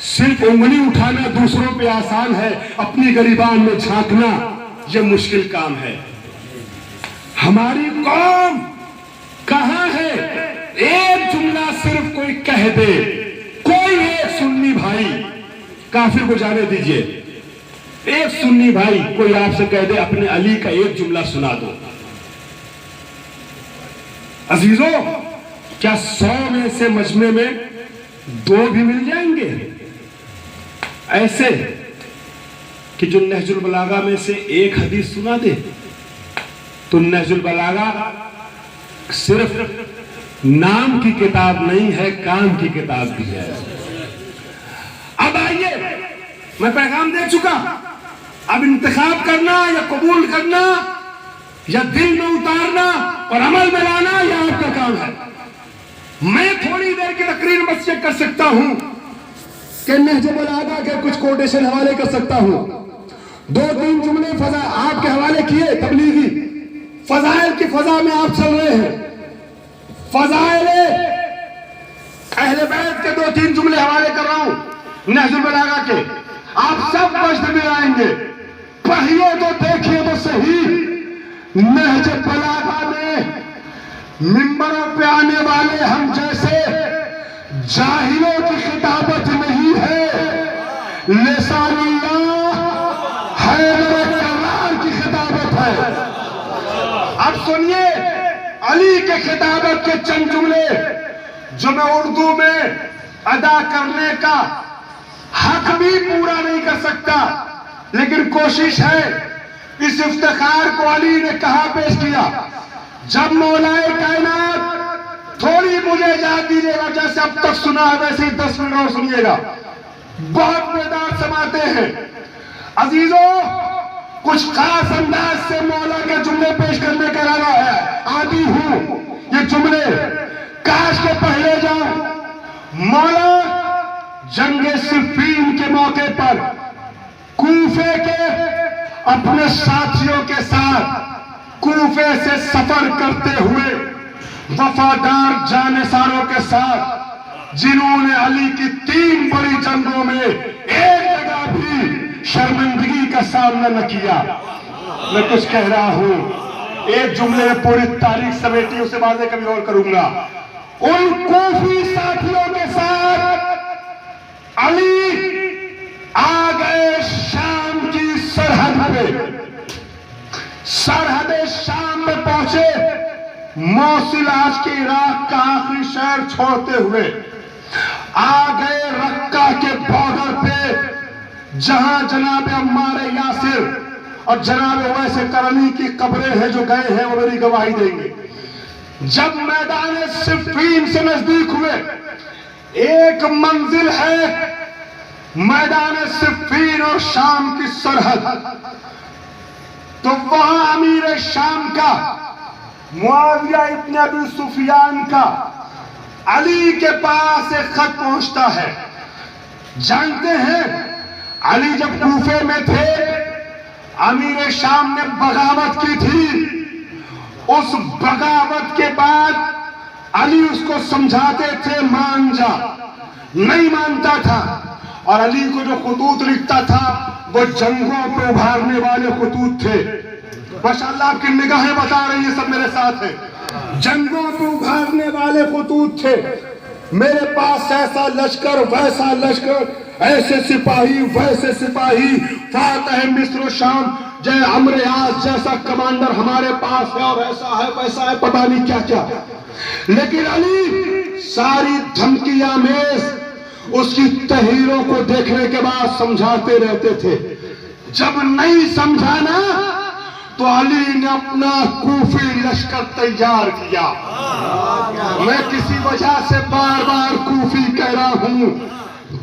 B: सिर्फ उंगली उठाना दूसरों पे आसान है, अपनी गरीबान में झांकना ये मुश्किल काम है। हमारी कौम कहां है? एक जुमला सिर्फ कोई कह दे, कोई एक सुन्नी भाई, काफिर को जाने दीजिए, एक सुन्नी भाई कोई आपसे कह दे अपने अली का एक जुमला सुना दो। अजीजों, क्या 100 में से मजमे में 2 भी मिल जाएंगे ऐसे कि जो नहजुल बलागा में से एक हदीस सुना दे? तो नहजुल बलागा सिर्फ नाम की किताब नहीं है, काम की किताब भी है। अब आइए, मैं पैगाम दे चुका, अब इंतखाब करना या कबूल करना या दिल में उतारना और अमल में लाना यह आपका काम है। मैं थोड़ी देर की तकरीर बस ये कर सकता हूं कि नहजुल बलागा के कुछ कोटेशन हवाले कर सकता हूं, 2-3 जुमले फजा आपके हवाले किए, तबलीगी फजाइल की फजा में आप चल रहे हैं। फजाइल अहले बैत के 2-3 जुमले हवाले कर रहा हूं नहजुल बलागा के, आप सब मस्जिद में आएंगे, पढ़िए तो देखिए तो सही। नहजुल बलागा में मिंबरों पे आने वाले हम जैसे जाहिलों की खिताबत नहीं है, लिसानुल्लाह हैदर कर्रार की खिताबत है। अब सुनिए अली के खिताबत के चंद जुमले जो मैं उर्दू में अदा करने का हक भी पूरा नहीं कर सकता, लेकिन कोशिश है। इस इफ्तिखार को अली ने कहा पेश किया, जब मौलाए कायनात, थोड़ी मुझे इजाजत दीजिएगा, जैसे अब तक सुना है वैसे ही 10 मिनट और सुनिएगा, बहुत बेदार समाते हैं। अजीजों, कुछ खास अंदाज से मौला के जुमले पेश करने का इरादा है, आदि हूं ये जुमले, काश के पहले जाऊं। मौला जंगे सिफ़ीन के मौके पर कूफे के अपने साथियों के साथ कूफे से सफर करते हुए वफादार जानेसारों के साथ, जिन्होंने अली की 3 बड़ी जंगों में एक जगह भी शर्मिंदगी का सामना न किया। मैं कुछ कह रहा हूं, एक जुमले में पूरी तारीख समेटी, उसे बाद में कभी और करूंगा। उन कूफी साथियों के साथ अली आ गए शाम की सरहद पे। सरहद शाम में पहुंचे, मौसिल आज के इराक का आखिरी शहर छोड़ते हुए आ गए रक्का के बॉर्डर पे, जहां जनाब अम्मार यासिर और जनाब उवैस करनी की कब्रें हैं, जो गए हैं वो मेरी गवाही देंगे। जब मैदान सिफ़ीन से नजदीक हुए, एक मंजिल है मैदान सिफ़ीन और शाम की सरहद, तो वहां अमीर शाम का मुआविया इब्न अबी सुफियान का अली के पास एक खत पहुंचता है। जानते हैं, अली जब कूफे में थे, अमीर शाम ने बगावत की थी। उस बगावत के बाद अली उसको समझाते थे, मान जा, नहीं मानता था। और अली को जो खतूत लिखता था वो जंगों पे उभारने वाले खतूत थे। माशाअल्लाह, आपकी निगाहें बता रही है, सब मेरे साथ है। जंगों पे उभारने वाले खतूत थे। मेरे पास ऐसा लश्कर, वैसा लश्कर, ऐसे सिपाही, वैसे सिपाही, फातह मिस्र शाम, जय अमर आज जैसा कमांडर हमारे पास है, और ऐसा है वैसा है, पता नहीं क्या क्या। लेकिन अली सारी धमकियां में उसकी तहरीरों को देखने के बाद समझाते रहते थे। जब नहीं समझाना तो अली ने अपना कूफी लश्कर तैयार किया। मैं किसी वजह से बार बार कूफी कह रहा हूं।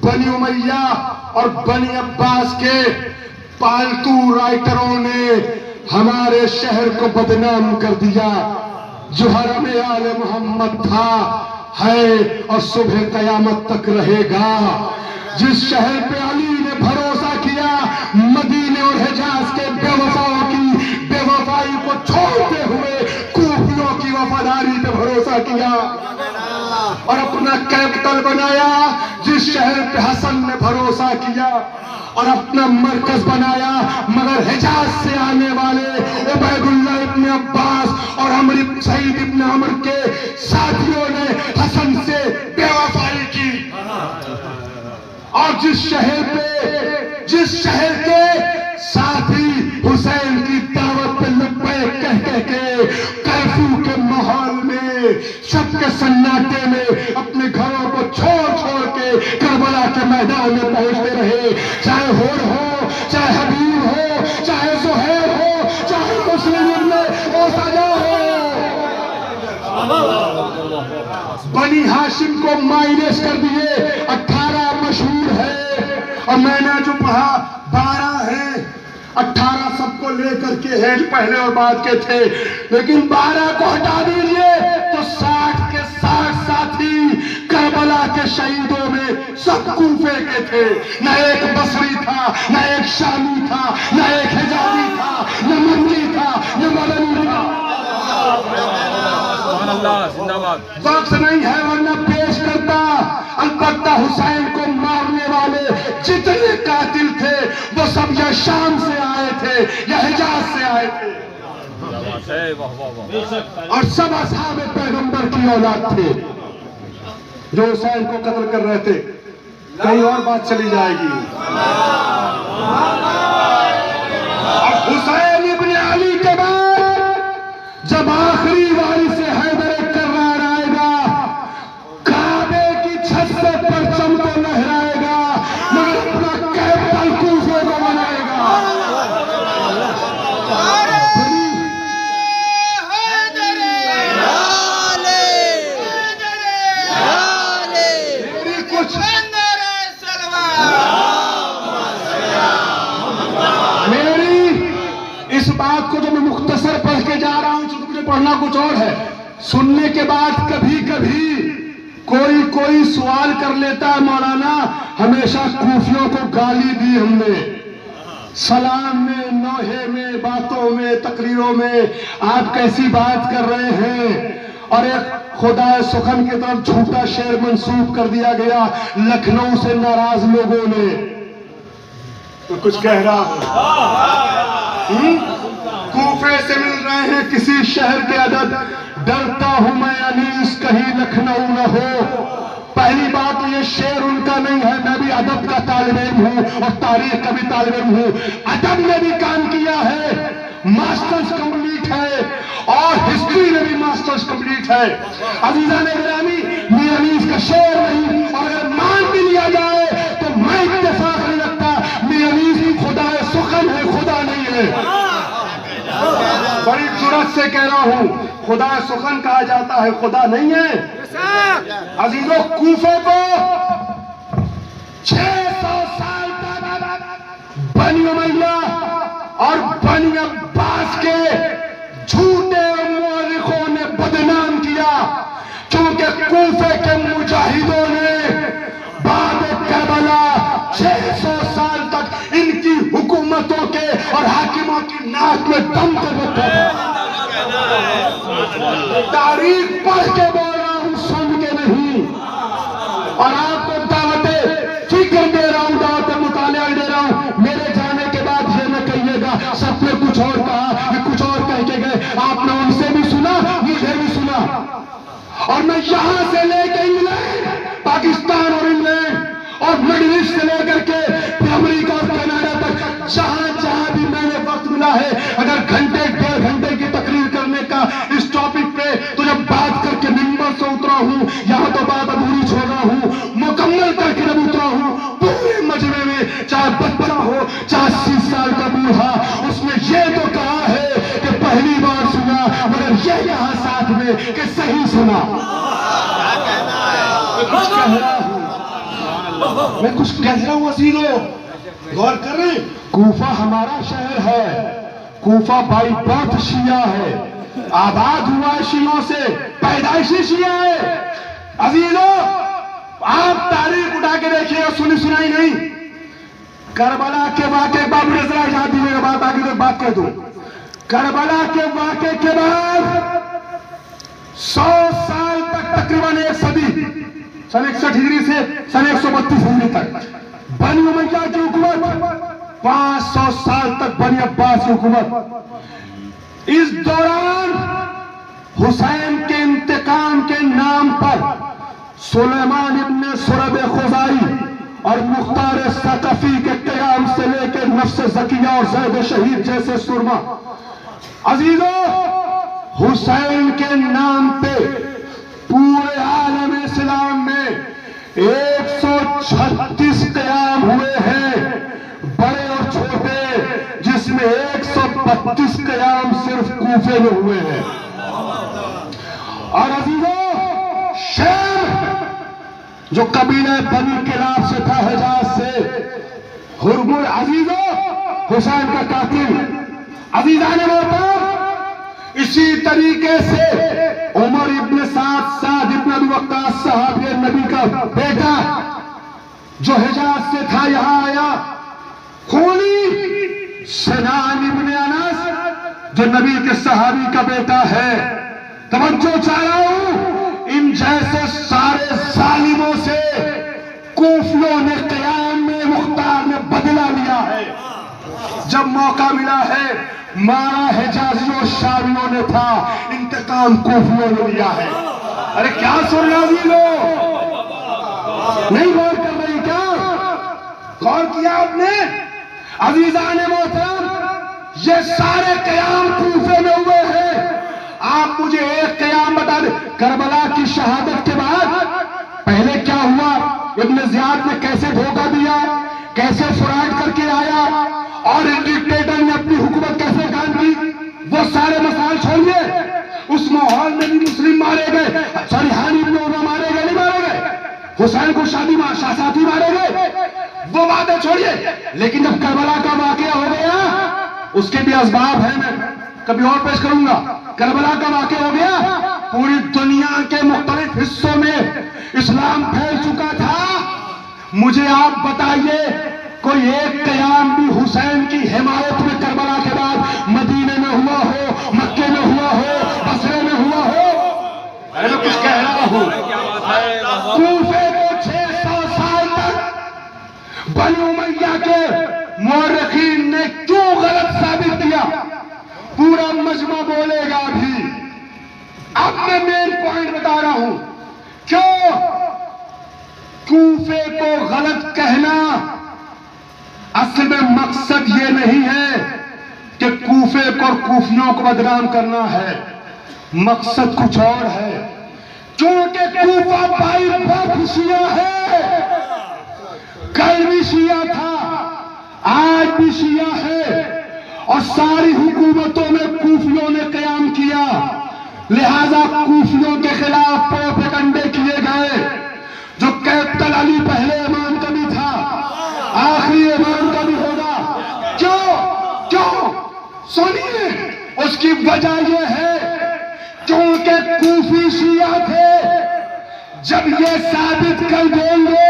B: बनी उमैया और बनी अब्बास के पालतू राइटरों ने हमारे शहर को बदनाम कर दिया। जो हरम आले मोहम्मद था, है और सुबह कयामत तक रहेगा। जिस शहर पे अली ने भरोसा किया, मदीने और हिजाज के बेवफाओं की बेवफाई को छोड़ते हुए कूफियों की वफादारी पे भरोसा किया और अपना कैपिटल बनाया। जिस शहर पे हसन ने भरोसा किया और अपना मरकज बनाया, मगर हिजाज से आने वाले उबैदुल्लाह इब्न अब्बास सईद इब्न अमर के साथियों ने हसन से बेवफाई की। और जिस शहर के साथी हुसैन की दावत पे लब्बैक कह के कर्फ्यू के माहौल में सबके सन्नाटे में अपने घरों को छोड़ के करबला के मैदान में पहुंचते रहे। चाहे होर हो, चाहे हबीब हो, चाहे सुहेल हो, चाहे मुस्लिम हो, सजा हो। बनी हाशिम को माइनस कर दिए, 18 मशहूर है और मैंने जो पढ़ा 12 है। 18 सबको लेकर के है, पहले और बाद के थे, लेकिन 12 को हटा दीजिए तो 60 के 60 साथी करबला के शहीदों में सब कूफे के थे। न एक बसरी था, न एक शामी था, न एक हिजाजी था, न मक्की था, न मदनी था। वक्त नहीं है वरना पेश करता। अलबत्ता हुसैन को मारने वाले जितने कातिल थे वो सब या शाम से आए थे या हिजाज से आए थे, और सब असहाब पैगंबर की औलाद थे जो हुसैन को कत्ल कर रहे थे। कहीं और बात चली जाएगी। हुसैन इब्न अली के बाद जब आखिरी वारी से हैदर कर्रार आएगा, काबे की छत से परचम तो लहराएगा मगर अपना कैपिटल कूफे को बनाएगा। इस बात को जो मैं मुख्तसर पढ़ के जा रहा हूं, क्योंकि मुझे पढ़ना कुछ और है, सुनने के बाद कभी कभी कोई सवाल कर लेता है, मौलाना हमेशा कूफियों को गाली दी हमने, सलाम में, नौहे में, बातों में, तकरीरों में आप कैसी बात कर रहे हैं। और एक खुदा सुखन की तरफ झूठा शेर मंसूब कर दिया गया लखनऊ से नाराज लोगों ने। तो कुछ कह रहा हूं, कूफे से मिल रहे हैं किसी शहर के अदद, डरता हूं मैं अनीस कहीं लखनऊ न हो। पहली बात तो ये शेर उनका नहीं है, मैं भी अदब का तालिब इल्म हूं और तारीख का भी तालिब इल्म हूं। अदब में भी काम किया है, मास्टर्स कंप्लीट है, और हिस्ट्री में भी मास्टर्स कंप्लीट है। अजीजान गिरामी, मीर अनीस का शेर नहीं, और अगर मान भी लिया जाए तो मैं इत्तेफाक नहीं रखता, मीर अनीस खुदा सुखन है, खुदा नहीं है। बड़ी जुर्रत से कह रहा हूं, खुदा सुखन कहा जाता है, खुदा नहीं है। अजीजों, कूफे को 600 साल तक बनी उमैया और बनी अब्बास के झूठे मौलिकों ने बदनाम किया, क्योंकि कूफे के मुजाहिदों ने बाद करबला 600 साल तक इनकी हुकूमतों के और हाकिमों की नाक में दम कर रखा। तारीख पढ़ के बोल रहा हूं, सुन के नहीं। और आपको दावते फिक्र दे रहा हूं, दावते मुतालिया दे रहा हूं। मेरे जाने के बाद ये न कहिएगा सबने कुछ और कहा, ये कुछ और कह के गए। आपने उनसे भी सुना, मुझे भी सुना, और मैं यहां से लेके इंग्लैंड, पाकिस्तान और इंग्लैंड और मिडिल ईस्ट से लेकर के अमेरिका और कनाडा तक जहां भी मैंने वक्त मिला है, अगर घंटे 1.5 घंटे की तकरीर करने का इस टॉपिक पे तो जब बात करके मिंबर से उतरा हूं, यहां तो बात अधूरी छोड़ रहा हूं, मुकम्मल करके जब उतरा हूं पूरे मजमे में, चाहे बच्चा हो चाहे 80 साल का बूढ़ा, उसने ये तो कहा है कि पहली बार सुना, मगर ये कहा साथ में कि सही सुना। मैं कुछ कह रहा हूं अजीजों, गौर कर रहे हैं। कूफा हमारा शहर है, कूफा बाई बर्थ शिया है, आबाद हुआ है शियों से, पैदाइशी शिया है। अजीजों, आप तारीख उठा के देखिए, सुनी सुनाई नहीं। करबला के वाक़े के बाद, मुझे जरा याद दीजिएगा, बात आगे तो बात कर दूं। करबला के वाक़े के बाद 100 साल तक, तकरीबन 1 सदी, सन 61 हिजरी से सन 132 हिजरी तक बनी उमैया की हुकूमत, 500 साल तक बनी अब्बास की हुकूमत। इस दौरान हुसैन के इंतकाम के नाम पर सुलेमान इब्ने सुरब खुजाई और मुख्तार सकफी के क़याम से लेकर नफ्स ज़किया और ज़ैद शहीद जैसे सुरमा। अजीजों, हुसैन के नाम पे पूरे आलम इस्लाम में 136 क़याम हुए हैं, बड़े और छोटे, जिसमें 132 क़याम सिर्फ कूफे में हुए हैं। और अजीजों, शेम जो कबीले बनी किलाब से था, हिजाज से, हुरमुल अजीजों हुसैन का कातिल। अजीजान मोहतरम, इसी तरीके से उमर इब्न साद इब्न अबी वक्कास सहाबी नबी का बेटा जो हिजाज से था, यहां आया। खूनी सिनान इब्न अनस जो नबी के सहाबी का बेटा है। तवज्जो चाह रहा हूं, इन जैसे सारे जालिमों से कूफियों ने क़याम में मुख्तार ने बदला लिया है। जब मौका मिला है, मारा हिजाजियों शामियों ने था, इंतकाम कूफियों ने लिया है। अरे क्या सुन रहे हो लोग? नहीं गौर कर रही क्या? गौर किया आपने? अजीजान मोहतरम, ये सारे क़याम कूफे में हुए हैं। आप मुझे एक क़याम बता दे, करबला की शहादत के बाद पहले क्या हुआ? इब्न ज़ियाद ने कैसे धोखा दिया, कैसे फ्रॉड करके आया और डिक्टेटर ने अपनी हुकूमत कैसे कायम की, वो सारे मसाइल छोड़िए। उस माहौल में भी मुस्लिम मारे गए, सॉरी हानी इब्न उमर मारे गए, नहीं मारे गए? हुसैन को साथी मारे गए, वो बातें छोड़िए। लेकिन जब करबला का वाकया हो गया, उसके भी असबाब हैं, मैं कभी और पेश करूंगा। करबला का वाकया हो गया, पूरी दुनिया के मुख्तलिफ हिस्सों में इस्लाम फैल चुका था। मुझे आप बताइए, कोई एक क़याम भी हुसैन की हिमायत में करबला के बाद मदीने में हुआ हो, मक्के में हुआ हो, बसरे में हुआ हो? मैं कुछ कह रहा हूं। कूफे को 600 साल तक बनी उमैया के मुअर्रिखीन ने क्यों गलत साबित किया, पूरा मजमा बोलेगा भी। अब मैं मेन पॉइंट बता रहा हूं, क्यों कूफे को गलत कहना। असल में मकसद ये नहीं है कि कूफे को और कूफियों को बदनाम करना है, मकसद कुछ और है। क्योंकि कूफा भाई बहुत शिया है, कल भी शिया था, आज भी शिया है, और सारी हुकूमतों में कूफियों ने क़याम किया। लिहाजा कूफियों के खिलाफ प्रोपेगंडे किए गए। जो कैपिटल अली पहले इमाम का भी था, आखिरी इमाम का भी होगा। क्यों सुनिए, उसकी वजह यह है क्योंकि कूफी शिया थे। जब ये साबित कर देंगे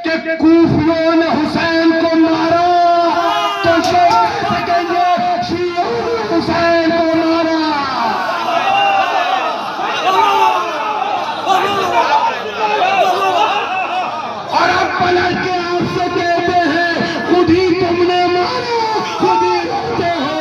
B: कि कूफियों ने हुसैन को मारा, तो कैसे कहेंगे शिया ने हुसैन को मारा? और अब पलट के आपसे कहते हैं, खुद ही तुमने मारा, खुद ही रोते हो।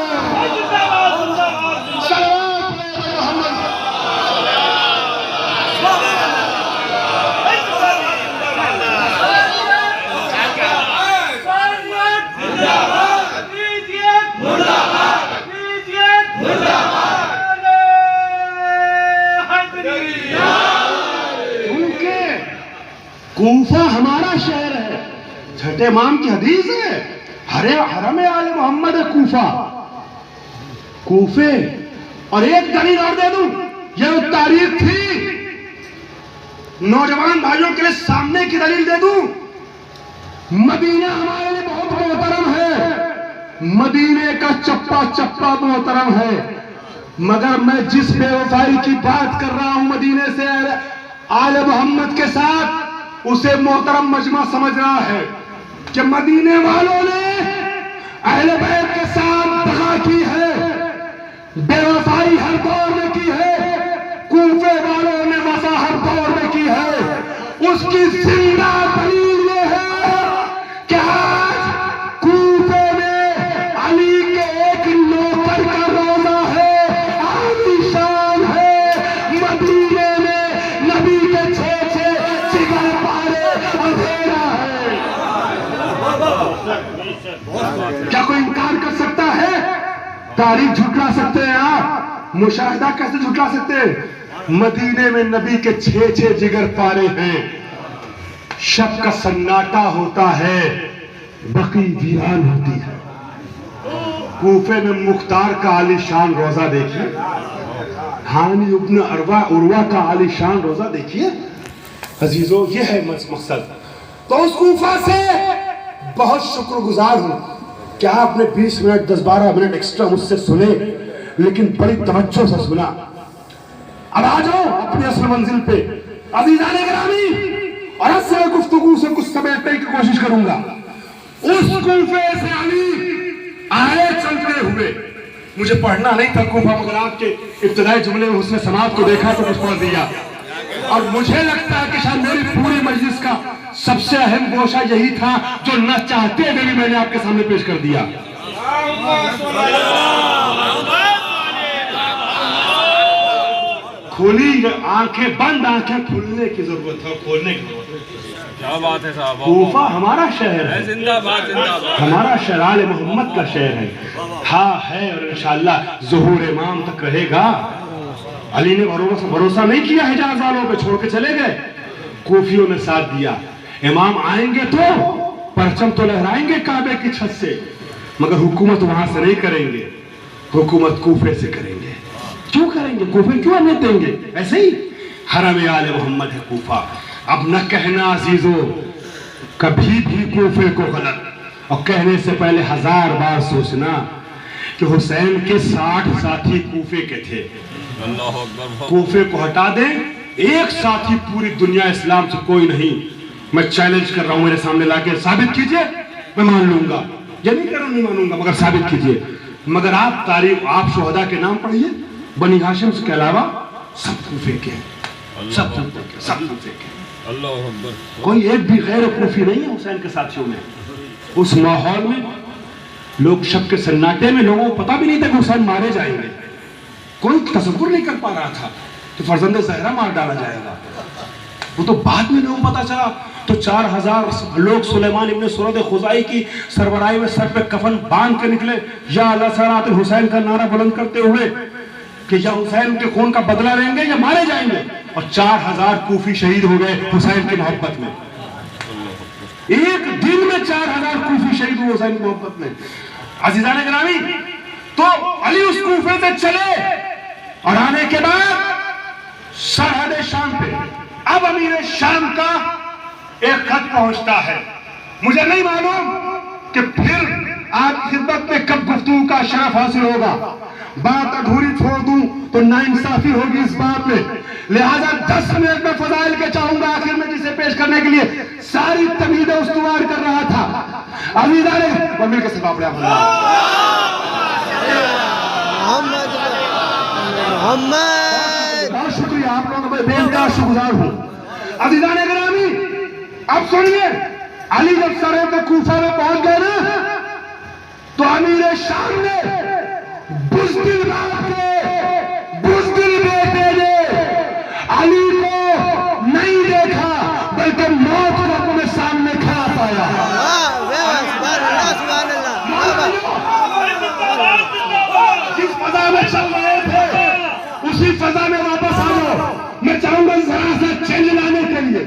B: कूफा हमारा शहर है, छठे इमाम की हदीस है, हरे हरम आले मोहम्मद है कूफा, कूफे। और एक दलील और दे दूं, यह तारीख थी, नौजवान भाइयों के लिए सामने की दलील दे दूं। मदीना हमारे लिए बहुत मोहतरम है, मदीने का चप्पा चप्पा मोहतरम है, मगर मैं जिस बेवफाई की बात कर रहा हूं मदीने से आले मोहम्मद के साथ, उसे मोहतरम मजमा समझ रहा है कि मदीने वालों ने अहले बैत के साथ दगा की है, बेवफाई हर दौर में की है, कूफे वालों ने वफा हर दौर में की है। उसकी जिंदा दलील ये है कि आज कूफे में अली के एक नौकर का रोजा है, आलीशान है, तारीख झुटला सकते हैं आप, मुशाहिदा कैसे झुटला सकते हैं? मदीने में नबी के 6 जिगर पारे हैं, शब का सन्नाटा होता है, बकी वीरान होती है। कूफे में मुख्तार का आलीशान रोजा देखिए, हानी इब्न उर्वा का आलीशान रोजा देखिए। अजीजों, ये है मकसद। तो उस कूफा से बहुत शुक्रगुजार हूं कि आपने 20 मिनट 10-12 मिनट एक्स्ट्रा मुझसे सुने, लेकिन बड़ी तवज्जो से सुना। अब आ जाओ अपनी असल मंजिल पे अजीजाने गिरामी, और असर गुफ्तगू से कुछ समेटने की कोशिश करूंगा। उस कूफे से अली आए चलते हुए, मुझे पढ़ना नहीं था कूफा, मगर आपके इब्तिदाई जुमले में उसने समाज को देखा तो कुछ पढ़ दिया। और मुझे लगता है कि शायद मेरी पूरी मजलिस का सबसे अहम गोशा यही था जो न चाहते हुए भी मैंने आपके सामने पेश कर दिया। खुली आंखें बंद, आंखें खुलने की जरूरत है, खोलने की जरूरत है।
C: क्या बात है साहब,
B: कूफा हमारा शहर है,
C: जिंदाबाद जिंदाबाद,
B: हमारा शहर आले मोहम्मद का शहर है। हाँ है, और इंशाअल्लाह ज़ुहूर इमाम तक रहेगा। अली ने भरोसा नहीं किया हिजाज वालों पे, छोड़ के चले गए। कूफियों ने साथ दिया। इमाम आएंगे तो परचम तो लहराएंगे काबे की छत से, मगर हुकूमत वहां से नहीं करेंगे, हुकूमत कूफे से करेंगे। क्यों करेंगे? कूफे क्यों हमें देंगे? ऐसे ही हरम आले मोहम्मद है कूफा। अब न कहना अजीजों कभी भी कूफे को गलत, और कहने से पहले 1000 बार सोचना कि हुसैन के 60 साथी कूफे के थे।
C: अल्लाह अकबर।
B: कूफे को हटा दें, एक साथी पूरी दुनिया इस्लाम से कोई नहीं। मैं चैलेंज कर रहा हूं, मेरे सामने लाके साबित कीजिए, मैं मान लूंगा। ये नहीं कर रहा, नहीं मानूंगा, मगर साबित कीजिए। मगर आप तारीख, आप शुहदा के नाम पढ़िए, बनी हाशिम के अलावा सब कूफे के, सब कूफे के।
C: अल्लाह अकबर।
B: कोई एक भी गैर कूफी नहीं है हुसैन के साथियों में। उस माहौल में लोग शब के सन्नाटे में, लोगों को पता भी नहीं था कि हुसैन मारे जाएंगे। कोई तसव्वुर नहीं कर पा रहा था कि फर्जंद ज़हरा मार डाला जाएगा। वो तो बाद में लोगों को पता चला। तो 4000 लोग सुलेमान इब्न सुरद खुजाई की सरबराही में सर पे कफन बांध के निकले, या अल्लाह सलातुल हुसैन का नारा बुलंद करते हुए कि या हुसैन के खून का बदला लेंगे या मारे जाएंगे। और 4000 कूफी शहीद हो गए हुसैन की मोहब्बत में। एक दिन में 4000 कूफी शहीद हुए हुसैन की मोहब्बत में। अजीजान गिरामी, तो अली उस कूफे से चले, और आने के बाद सरहद शाम पे अब अमीर शाम का एक खत पहुंचता है। मुझे नहीं मालूम कि फिर आपकी खिदमत में कब गुफ्तगू का शरफ हासिल होगा। बात अधूरी छोड़ दूं तो नाइंसाफी होगी इस बात में, लिहाजा 10 मिनट में फजाइल के चाहूंगा आखिर में, जिसे पेश करने के लिए सारी तमीदें उस्तुवार कर रहा था। अमीदाने और मिलकर से बापड़े बहुत शुक्रिया, आप लोगों का बेहद शुक्रगुजार हूं। अजीजाने गिरामी, अब सुनिए, अली जब सरे के कूफा में पहुंच गए ना, तो अमीर शाम ने बुज़दिल बेटे ने अली को नहीं देखा, बल्कि मौत को अपने सामने खड़ा पाया। जिस फजा में चल रहे थे उसी फजा में वापस आ जाओ। मैं चाहूंगा जरा सा चेंज लाने के लिए,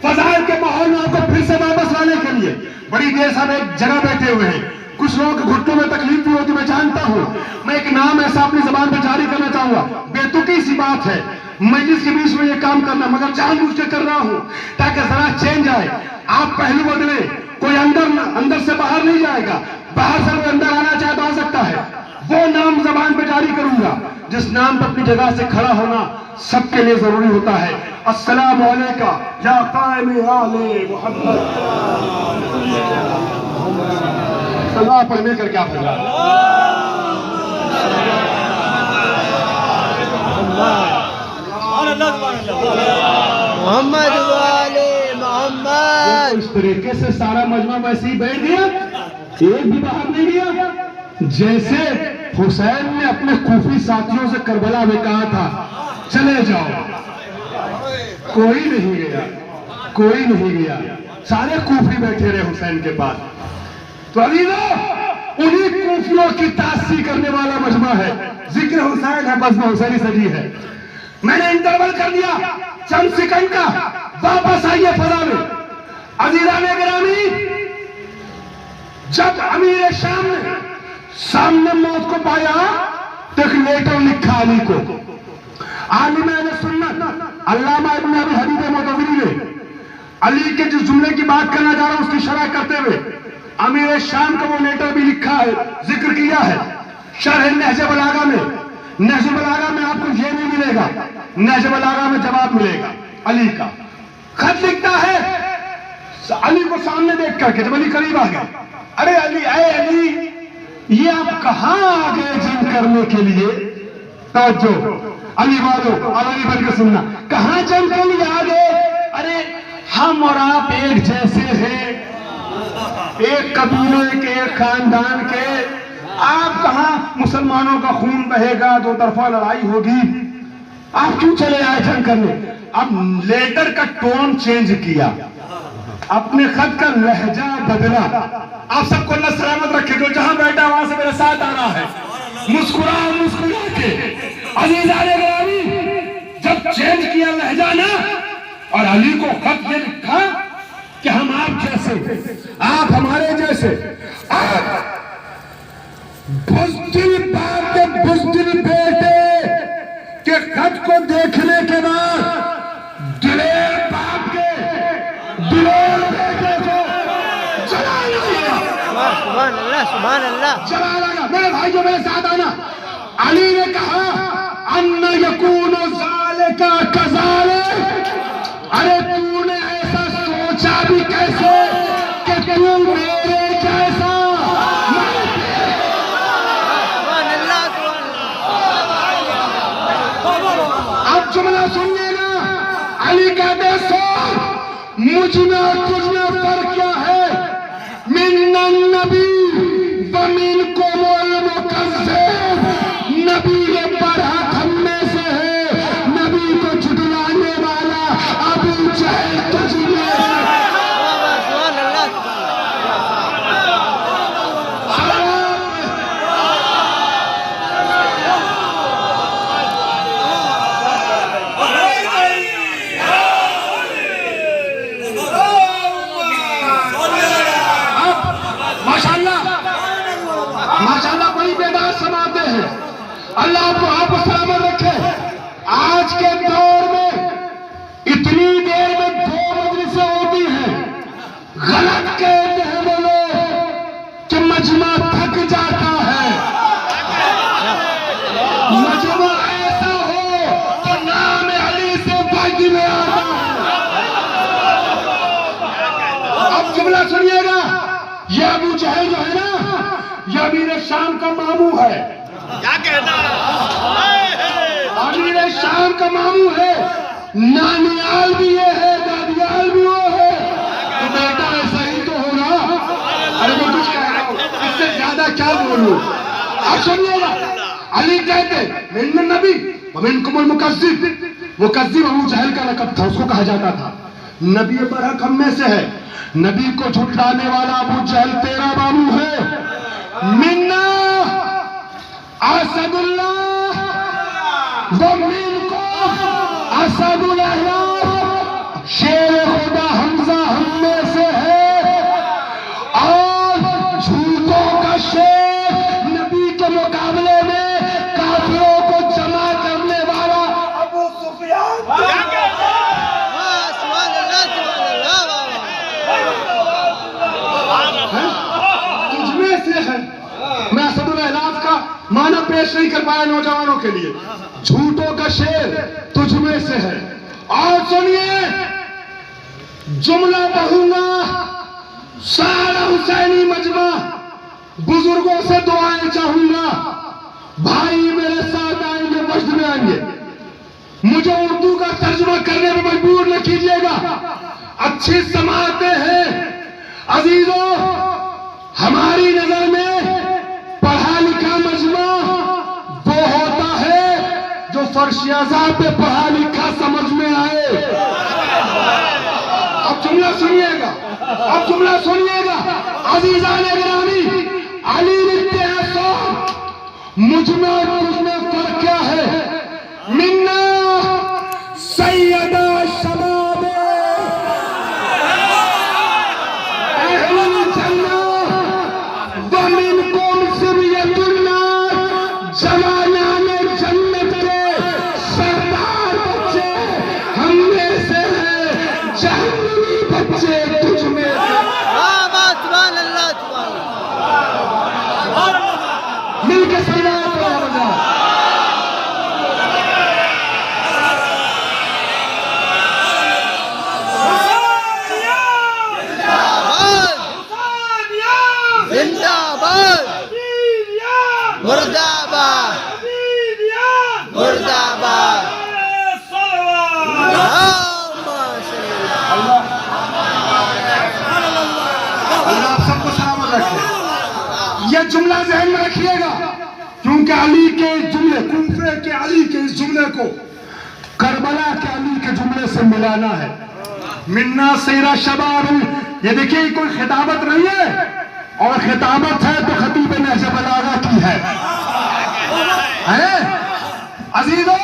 B: फजाइल के माहौल में आपको फिर से वापस लाने के लिए। बड़ी देर से हम एक जगह बैठे हुए हैं, कुछ लोगों के घुटनों में तकलीफ भी होती, मैं जानता हूं। मैं एक नाम ऐसा अपनी जबान पर जारी करना चाहूंगा, बेतुकी सी बात है मजलिस के बीच में ये काम करना, मगर जानबूझ के कर रहा हूं ताकि जरा चेंज आए। आप पहलू बदले, कोई अंदर से बाहर नहीं जाएगा, बाहर से कोई अंदर आना चाहे तो आ सकता है। वो नाम जबान पे जारी करूंगा जिस नाम पर अपनी जगह से खड़ा होना सबके लिए जरूरी होता है। अस्सलाम वालेकुम या कायम आले मोहम्मद। सलाह पढ़ने करके आप
D: मोहम्मद वाले मोहम्मद।
B: इस तरीके से सारा मजमा वैसे ही बैठ गया, एक भी बाहर नहीं गया। जैसे हुसैन ने अपने कूफी साथियों से करबला में कहा था चले जाओ, कोई नहीं गया, कोई नहीं गया, सारे कूफी बैठे रहे हुसैन के पास। तो अली उन्हीं कूफियों की तासी करने वाला मजमा है। जिक्र हुसैन है, बज़्म हुसैनी सजी है। मैंने इंटरवल कर दिया चंद सेकंड का, वापस आइए फजा में। अजीज़ान गिरामी, जब अमीर शाम ने सामने मौत को पाया तो एक लेटर लिखा अली को। आलिम अहले सुन्नत अल्लामा इब्न अबी हबीब मुतज़िली ने अली के जिस जुमले की बात करना चाह रहा हूं उसकी शरह करते हुए अमीर शाम का वो लेटर भी लिखा है, जिक्र किया है शरह नहज बलागा में। नहज बलागा में आपको ये नहीं मिलेगा, नहज बलागा में जवाब मिलेगा अली का। खत लिखता है अली को सामने देख करके, जब अली करीब आ गया, अरे अली, अरे अली, ये आप कहां आ गए जंग करने के लिए? तवज्जो अली वालों, अली बनकर सुनना, कहां जंग के लिए आ गए? अरे हम और आप एक जैसे हैं, एक कबीले के, एक खानदान के। आप कहां मुसलमानों का खून बहेगा, दो तरफा लड़ाई होगी, आप क्यों चले आए जंग करने? अब लेटर का टोन चेंज किया, अपने खत का लहजा बदला। आप सबको अल्लाह सलामत रखे, जो जहां बैठा वहां से मेरे साथ आ रहा है, मुस्कुरा मुस्कुरा के। अज़ीज़ान गिरामी, जब चेंज किया लहजा ना, और अली को खत ये लिखा कि हम आप जैसे, आप हमारे जैसे, आप बुज़दिल बाप के बुज़दिल बेटे के खत को देखने के बाद दिलेर बाप के दिलेर बेटे को जला लगा।
D: सुभान अल्लाह, सुभान अल्लाह।
B: जला लगा। मेरे भाई जो मेरे साथ आना, अली ने कहा अन्ना यकूनु ज़ालिका कज़ालिक, अरे तूने ऐसा सोचा भी कैसे कि तू मेरे जैसा? अब जुमला सुनिएगा, अली कहते सो मुझ में तुझ में फर्क क्या है? मिन्नन नबी व मिनकुमुल मुकज़्ज़िब, नबी के बरहक हम में से है, नबी को झुठलाने वाला अबू जहल तुझ में है।
D: सुभान अल्लाह।
B: माशाल्लाह बड़ी बेदार समाते हैं। अल्लाह आप सलामत रखे। आज के दौर में इतनी देर में 2 मजलिसें होती हैं, गलत कहते हैं वो लोग कि मजमा थक जाता है। मजमा ऐसा हो तो नाम अली से बागी में आता है। अब जुमला सुनिएगा, ये अबू जहल जो है ना, ये अमीर शाम का मामू है। क्या कहना? अमीर शाम का मामू है, नानियाल भी ये है, दादियाल भी वो है। तो बेटा ऐसा ही तो होगा। अरे मैं कुछ कह रहा हूँ, इससे ज्यादा क्या बोलूं? आप सुनिएगा, अली कहते मिन नबी व मिनकुमुल मुकज़्ज़िब। मुकज़्ज़िब अबू जहल का लक़ब था, उसको कहा जाता था। नबी बरहक हम में से है, नबी को झुठलाने वाला अबू जहल तेरा मामू है। मिन्ना असदुल्लाह व मिनकुम असदुल अहराब, शेर खुदा हमजा हम में से है, और झूठों का शेर नबी के मुकाबले में काफिरों को जमा करने वाला अबू सुफियान।
D: सुभान अल्लाह, सुभान अल्लाह।
B: तुझमें से है। मैं असदुल अहराब का माना पेश नहीं कर पाया नौजवानों के लिए। झूठों का शेर तुझमें से है। और सुनिए, जुमला पढ़ूंगा, सारा हुसैनी मजमा, बुजुर्गों से दुआएं चाहूंगा। भाई मेरे साथ आएंगे, मस्जिद में आएंगे, मुझे उर्दू का तर्जुमा करने में मजबूर न कीजिएगा। अच्छी समाते हैं अजीजों, हमारी नजर में पढ़ा लिखा मजमा वो होता है जो फर्शियाजा पे पढ़ा लिखा समझ में आए। अब जुमला सुनिएगा, अब जुमला सुनिएगा। अजीजान गिरामी, अली लिखते हैं सौ मुझ में और तुझ में फर्क क्या है? मिन्ना सैयदा शबाब अहलुल जन्नह व मिनकुम ज़ुर्रिय्यतुन्नास जवानाने जन्नत के सरदार बच्चे हम में से हैं, जहन्नमी बच्चे तुझ में से।
D: सुभान अल्लाह सुभान अल्लाह।
B: मिलके सलाम करो।
D: जिंदाबाद मुर्दाबाद मुर्दाबाद।
B: अल्लाह आप सबको सलामत रखे। यह जुमला ज़हन में रखिएगा, क्योंकि अली के इस जुमले, कूफे के अली के इस जुमले को करबला के अली के जुमले से मिलाना है। मिन्ना सैरा शबाब, ये देखिए कोई खिताबत नहीं है, और खिताबत है तो खतीब नहज बलागा की है। अजीजों,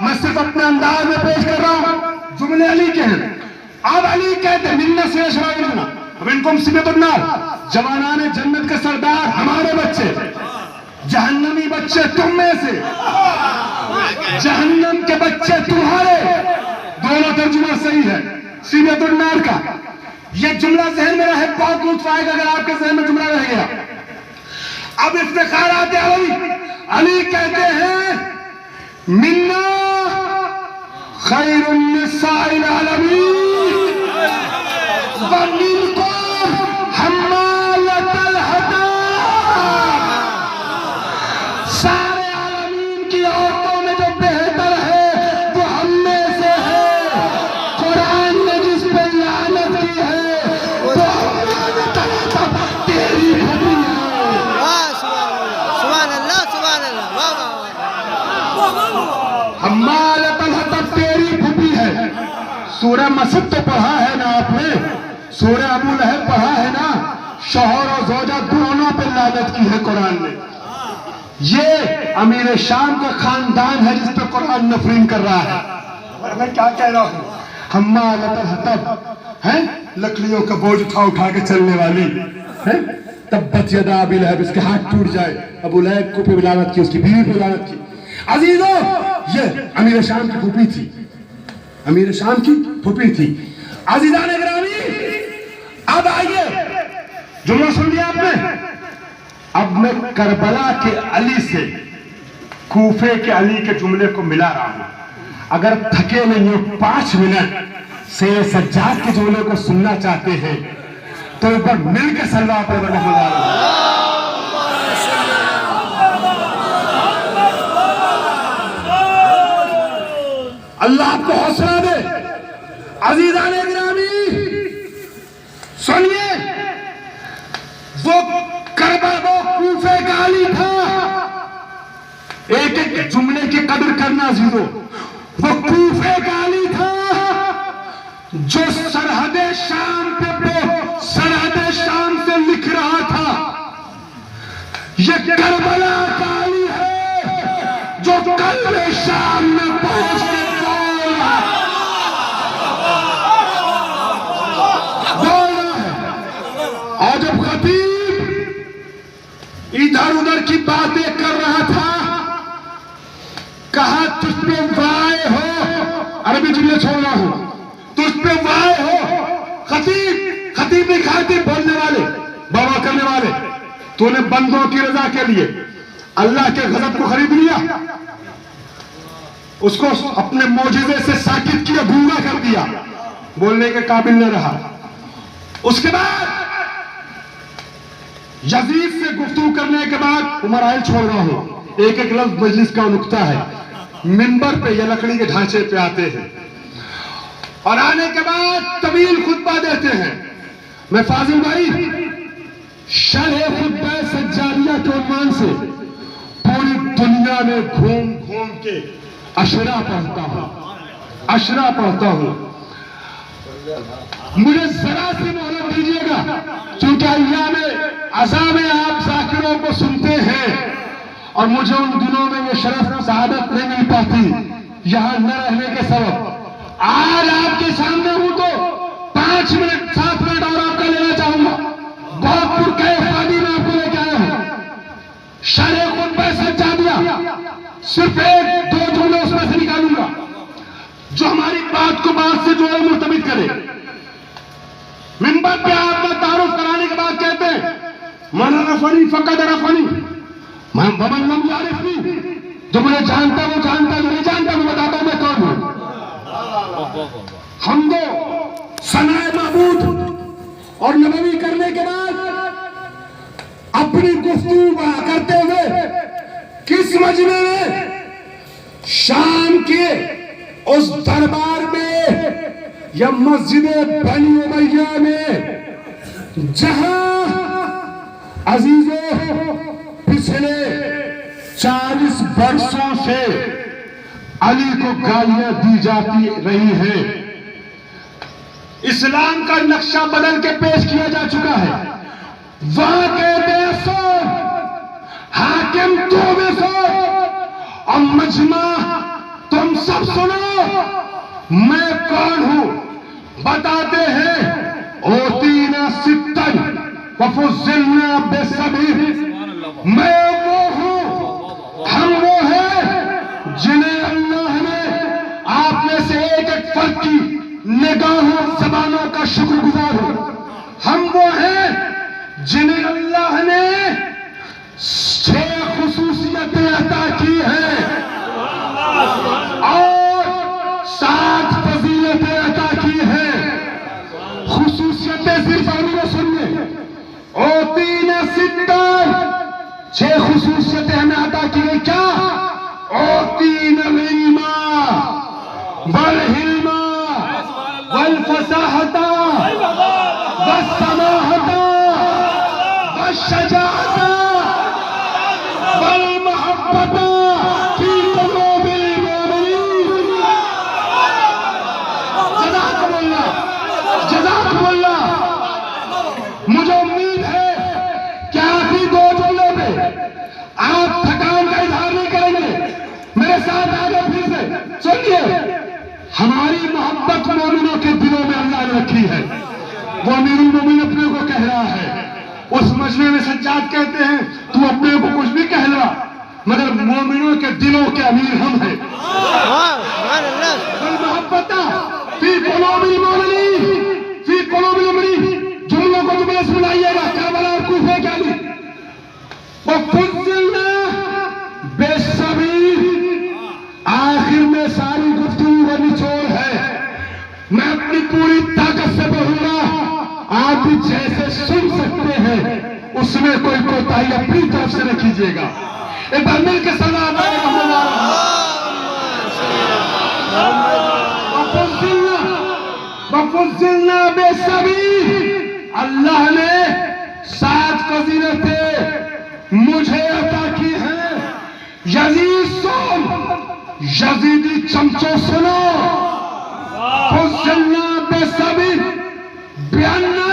B: मैं सिर्फ अपने अंदाज में पेश कर रहा हूं, जुमले अली के हैं। अब अली कहते हैं मिन्ना सैरा शबाब अब इनको मुसीबतुन्नार जवानाने जन्नत के सरदार हमारे बच्चे, जहन्नमी बच्चे तुम में से, जहन्नम के बच्चे तुम्हारे। दोनों तर्जुमा सही है सीबतुन्नार का। यह जुमला जहन में रहे, बहुत लुत्फ आएगा अगर आपके जहन में जुमला रह गया। अब इफ्तिखारात अली, अली कहते हैं मिन्ना खैरुन निसाइल आलमीन व मिनकुम हम्मालतल हताब। सारे आलमीन की औरतों में जो बेहतर है वो हम में से है। कुरान ने जिस पे लानत की है वो तेरी भूमि है।
D: सुभान अल्लाह सुभान अल्लाह। वाह वाह।
B: हम्मालतल हताब तेरी भूमि है। सूरह मसद तो पढ़ा है ना आपने, सूरह अबू लहब पढ़ा है ना, शौहर और ज़ौजा दोनों पे लानत की है कुरान ने। ये अमीर शाम का खानदान है जिस पे कुरान नफरीन कर रहा है। और मैं क्या कह रहा हूँ, हम्मालतल हतब है, लकड़ियों का बोझ उठा के चलने वाली है। तब्बत यदा अबी लहब, इसके हाथ टूट जाए। अबू लहब को पे लानत की, उसकी बीवी पे लानत की। अजीजों, ये अमीर शाम की फूफी थी, अमीर शाम की फूफी थी। अजीजान गिरामी, अब आइए, जुमला सुन लिया आपने। अब मैं करबला के अली से कूफे के अली के जुमले को मिला रहा हूं। अगर थके नहीं हो 5 मिनट से सज्जाद के जुमले को सुनना चाहते हैं तो एक बार मिलकर सल्लल्लाहु अलैहि वसल्लम। अल्लाह आपको हौसला दे। अजीजान गिरामी सुनिए, वो करबला, वो कूफे का अली था। एक एक जुमले की कदर करना जीरो। वो कूफे का अली था जो सरहदे शाम पे सरहदे शाम से लिख रहा था। ये करबला का अली है जो कल शाम में पहुंच के और जब खतीब इधर उधर की बातें कर रहा था, कहा तुझ पे वाय हो, अरबी जुमले छोड़ रहा हूं, तुझ पे वाय हो। खतीब नहीं खातीब बोलने वाले, बाबा करने वाले। तूने बंदों की रजा के लिए अल्लाह के गजब को खरीद लिया, उसको अपने मौजूदे से साकित किया, गूंगा कर दिया, बोलने के काबिल न रहा। उसके बाद यजीद से गुफ्तगू करने के बाद उमर आयल छोड़ रहा हूं। एक एक लफ्ज मजलिस का नुक्ता है। मिंबर पे या लकड़ी के ढांचे पे आते हैं और आने के बाद तवील खुतबा देते हैं। मैं फाजिल भाई शरह खुतबा सज्जादिया के उन्वान से पूरी दुनिया में घूम घूम के अशरा पढ़ता हूं। मुझे जरा सी मोहलत दीजिएगा, क्योंकि अय्याम अज़ा में आप जाकिर दिनों को सुनते हैं और मुझे उन दिनों में ये शरफ सआदत नहीं मिल पाती यहां न रहने के सबब। आज आपके सामने हूं तो 5 मिनट 7 मिनट और आपका लेना चाहूंगा। गोरखपुर के शादी में आपको लेके आया हूं। शारे खुतबा सजा दिया, सिर्फ 1-2 जुमले उसमें से निकालूंगा जो हमारी बात को बात से जोड़े मुर्तबित करे। मिंबर पे आपका तारुफ कराने के बाद कहते हैं मन रफनी फकद रफनी, मैं वमन लम यारिफनी, जो मुझे जानता है वो जानता है, जो नहीं जानता मैं बताता हूं मैं कौन हूं। हमको सनाए महबूद और नबवी करने के बाद अपनी गुफ्तगू करते हुए किस मजमे में, शाम के उस दरबार में या मस्जिद बनी उमैया में जहां अजीजों पिछले 40 वर्षों से अली को गालियां दी जाती रही है। इस्लाम का नक्शा बदल के पेश किया जा चुका है। वहां कहते हैं सो हाकिम तो में सो और मजमा तुम सब सुनो मैं कौन हूं। बताते हैं ओतीना सित्तन वफुज़िलना बेसबीर, मैं वो हूं, हम वो हैं जिन्हें अल्लाह ने आप में से एक फर्द की निगाहों ज़बानों का शुक्रगुजार हो। हम वो हैं जिन्हें अल्लाह ने 6 खुसूसियतें अता की हैं और 7 फजीलतें अता की हैं। खुसूसियतें सिर्फ आमिर सुनने और 3 सित्तन 6 खुसूसियतें हमें अता की गई। क्या? और 3 इल्मा वल हिल्मा वल फसाहता वस समाहता वस शजाअता वल महब्बता फी क़ुलूबिल मुमिनीन। जज़ाकमुल्लाह। मुझे उम्मीद है कि आखिरी 2 जुमले पे आप थकान का इजहार नहीं करेंगे। मेरे साथ आगे फिर से सुनिए। हमारी मोहब्बत मोमिनों के दिलों में अल्लाह ने रखी है। वो अमीरुल मोमिन अपने को कह रहा है। उस मजमे में सज्जाद कहते हैं तू अपने को कुछ भी कहला मगर मोमिनों के दिलों के अमीर हम हैं। मोहब्बता फी क़ुलूबिल मुमिनीन फी क़ुलूबिल मुमिनीन। जुमलों को जुमले सुनाइएगा। करबला और कूफे के अली वफुज़िलना बेसबीर। आखिर में सारी गुफ्तगू का निचोड़ है। मैं अपनी पूरी ताकत से बोलूंगा। आप भी जैसे सुन सकते हैं उसमें कोई कोताही अपनी तरफ से न कीजिएगा। एक बार मिलकर सलाम वफुज़िलना बेसबीर। अल्लाह ने 7 फजीलतें मुझे अता की हैं। यजीद सुन, यजीदी चमचों सुनो। फुज़िलना बेसबीर बिअन्ना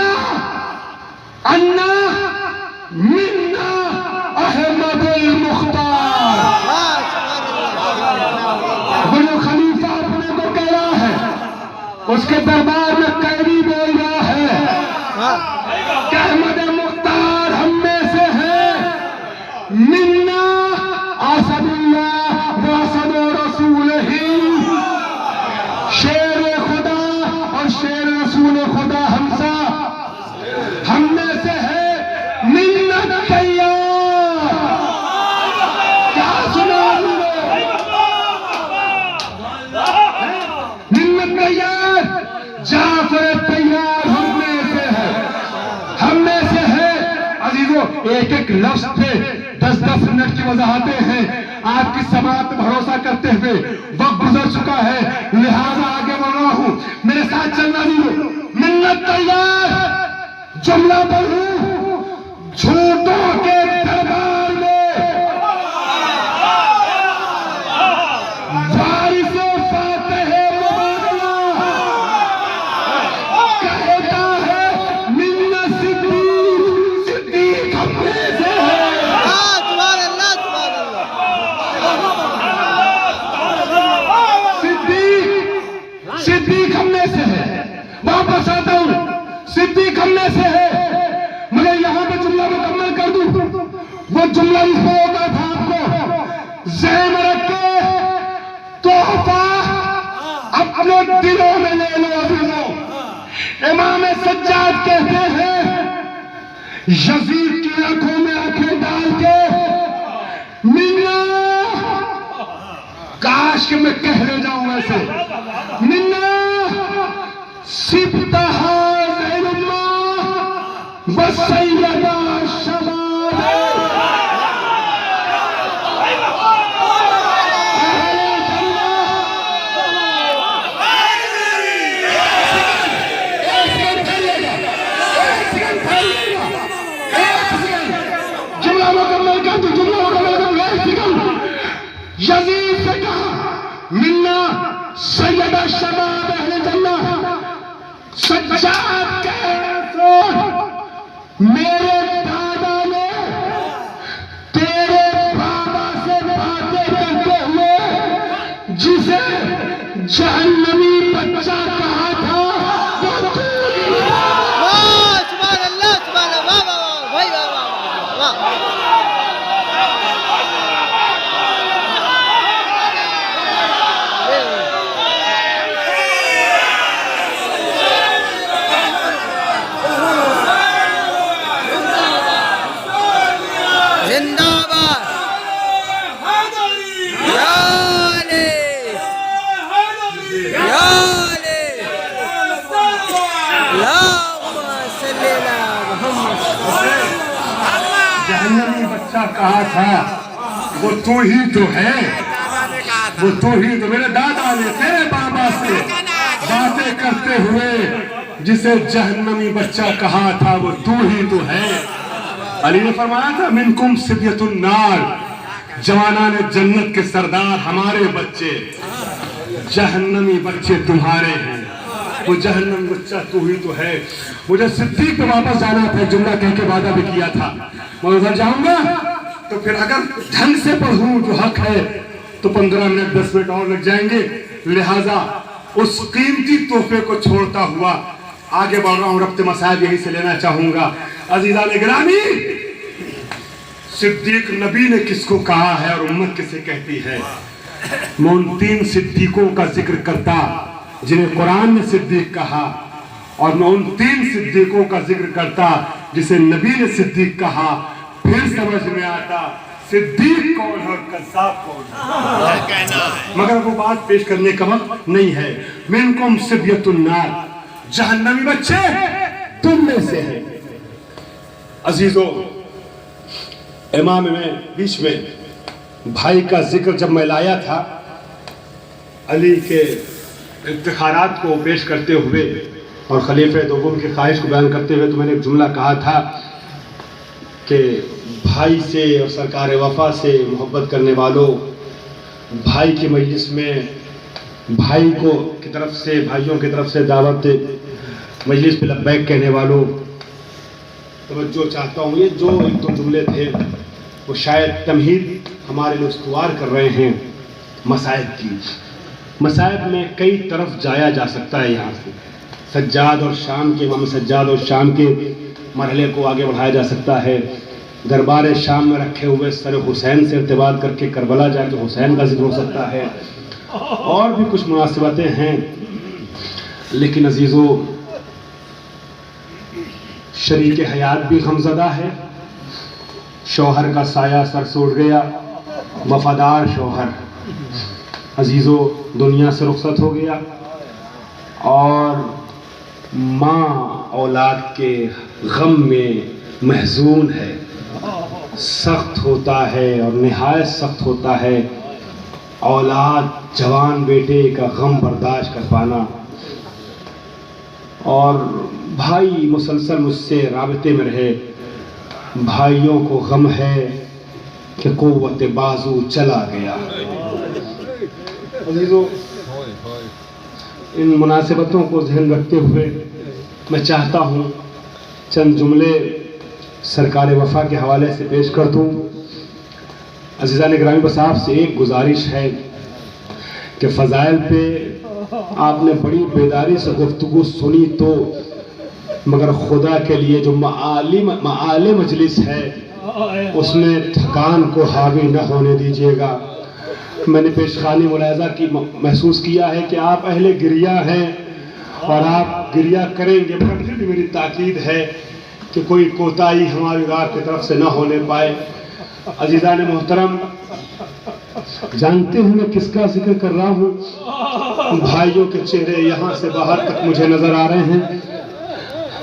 B: अन्ना मिन्ना अहमदुल मुख्तार। वो जो खलीफा अपने को कह रहा है उसके दरबार में कैदी बोल रहा है कि अहमद मुख्तार हम में से है। मिन्ना असदुल्लाह व असद रसूलही। शेर खुदा और शेर रसूल खुदा हमसा हम में से है। मिन्नत तैयार। क्या सुना मिन्नत तैयार। जाफर तैयार हम में से है। हम में से है। अजीजों एक एक लफ्ज पे 10-10 मिनट की वजाहतें हैं। आपकी समाअत पर भरोसा करते हुए वक्त गुजर चुका है लिहाजा आगे बढ़ रहा हूं। मेरे साथ चलना दीजिए। मिन्नत तैयार। जुमला पढ़ूं। झूठों के दरबार में वारिसे फातिह मुबादला कहता है मिन्नत सिद्दीक हम में से है। वापस आता हूं। सिद्दीक हम में से है, मगर यहां पे जुमला मुकम्मल कर दूं। वो जुमला इसमें होता था, आपको ज़हन में रख के तोहफा अपने दिलों में ले लो अजीजों। इमाम सज्जाद कहते हैं, यजीद की आंखों में आंखें डाल के, मिन्ना, काश कि मैं कह ले जाऊं ऐसे, मिन्ना सिब्तहा ज़ैनुम्मा व सय्यदा शबाब। जुमला मुकम्मल कर दो, जुमला मुकम्मल कर दो। यजीद से कहा, मिन्ना सय्यदा शबाब अहले जन्नह। सज्जाद कह मेरे दादा ने तेरे बाबा से बातें करते हुए जिसे जहन्नमी बच्चा कहा था, वो तू ही।
D: वाह, सुभान अल्लाह, सुभान अल्लाह, वाह वाह भाई, वाह वाह वाह। जिंदाबाद या अली, या अली, अल्लाहुम्मा सल्ली अला मुहम्मद।
B: जहन्नमी बच्चा कहा था, वो तू ही तो है, वो तू ही तो। मेरे दादा ने तेरे बाबा से बातें करते हुए जिसे जहन्नमी बच्चा कहा था, वो तू ही तो है। अली ने फरमाया था, मिनकुम सिद्यतुन नार, जवानान जन्नत के सरदार हमारे बच्चे, जहन्नमी बच्चे तुम्हारे हैं। वो जहन्नमी बच्चा तू ही तो है। मुझे सिद्दीक पे वापस जाना था, जुमला कह के वादा भी किया था, मैं उधर जाऊंगा तो फिर अगर ढंग से पढ़ूं जो हक है तो 15 मिनट 10 मिनट और लग जाएंगे। लिहाजा उस कीमती तोहफे को छोड़ता हुआ आगे बढ़ रहा हूं। रब्त मसाइब यहीं से लेना चाहूंगा। अजीजा ने गिरामी, सिद्दीक नबी ने किसको कहा है और उम्मत किसे कहती है? मैं उन 3 सिद्दीकों का जिक्र करता जिन्हें कुरान ने सिद्दीक कहा, और मैं उन 3 सिद्दीकों का जिक्र करता जिसे नबी ने सिद्दीक कहा। फिर समझ में आता सिद्दीक कौन है और कज़्ज़ाब कौन है। मगर वो बात पेश करने का वक्त नहीं है। मिनकुम सिब्यतुन नार, जहन्नमी बच्चे तुम में से है। अजीजों, इमाम में बीच में भाई का जिक्र जब मैं लाया था, अली के इफ्तिखारात को पेश करते हुए और खलीफे दोम की ख्वाहिश को बयान करते हुए, तो मैंने एक जुमला कहा था कि भाई से और सरकार वफा से मोहब्बत करने वालों, भाई की मजलिस में भाई को की तरफ से, भाइयों की तरफ से दावत मजलिस पे लब्बैक कहने वालों, तो मैं जो चाहता हूँ, ये जो 1-2 जुमले थे वो शायद तमहीद हमारे लिए उस्तवार कर रहे हैं मसाइब की। मसाइब में कई तरफ जाया जा सकता है। यहाँ से सज्जाद और शाम के, इमाम सज्जाद और शाम के मरहले को आगे बढ़ाया जा सकता है। दरबार शाम में रखे हुए सर हुसैन से इर्तिबात करके करबला जाके हुसैन का जिक्र हो सकता है, और भी कुछ मुनासिबतें हैं। लेकिन अजीज़ों, शरीक हयात भी गमज़दा है। शौहर का साया सर से उठ गया, वफादार शौहर अजीज़ों दुनिया से रुखसत हो गया, और माँ औलाद के गम में महजून है। सख्त होता है और निहायत सख्त होता है औलाद, जवान बेटे का गम बर्दाश्त कर पाना। और भाई मुसलसल मुझसे राबते में रहे, भाइयों को गम है कि कुव्वत बाजू चला गया। अजीजों, इन मुनासिबतों को ध्यान रखते हुए मैं चाहता हूँ चंद जुमले सरकार वफा के हवाले से पेश कर दूँ। अज़ीज़ान गिरामी, बस आपसे एक गुजारिश है कि फ़ज़ाइल पे आपने बड़ी बेदारी से गुफ्तगू सुनी तो, मगर खुदा के लिए जो माले मजलिस है उसमें थकान को हावी न होने दीजिएगा। मैंने पेशखानी मुलाहजा की महसूस किया है कि आप अहले गिरिया हैं और आप गिरिया करेंगे, मगर फिर भी मेरी ताकीद है कि कोई कोताही हमारी रात की तरफ से न होने पाए। अजीज़ान मोहतरम, जानते हैं मैं किसका जिक्र कर रहा हूँ? भाइयों के चेहरे यहाँ से बाहर तक मुझे नजर आ रहे हैं,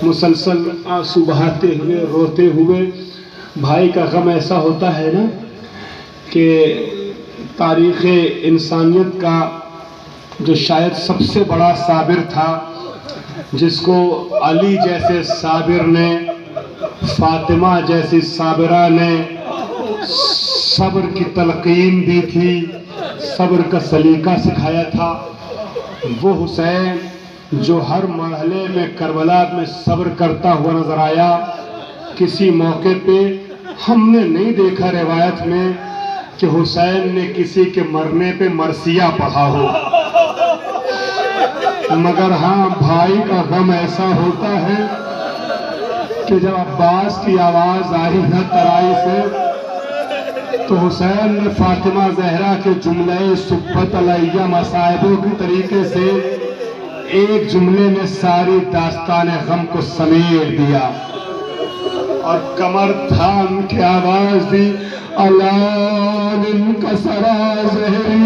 B: मुसलसल आंसू बहाते हुए, रोते हुए। भाई का गम ऐसा होता है ना कि तारीख़ इंसानियत का जो शायद सबसे बड़ा साबिर था, जिसको अली जैसे साबिर ने, फातिमा जैसी साबिरा ने सब्र की तलकीन दी थी, सब्र का सलीका सिखाया था, वो हुसैन जो हर मरहले में करबला में सब्र करता हुआ नजर आया। किसी मौके पे हमने नहीं देखा रिवायत में कि हुसैन ने किसी के मरने पे मरसिया पढ़ा हो, मगर हाँ, भाई का गम ऐसा होता है कि जब अब्बास की आवाज आई न तराई से, तो हुसैन ने फातिमा जहरा के जुमले सुब्बत अलैया मसाइबों के तरीके से एक जुमले में सारी दास्तान गम को समेट दिया और कमर थाम के आवाज दी, अलान का सरा जहरी,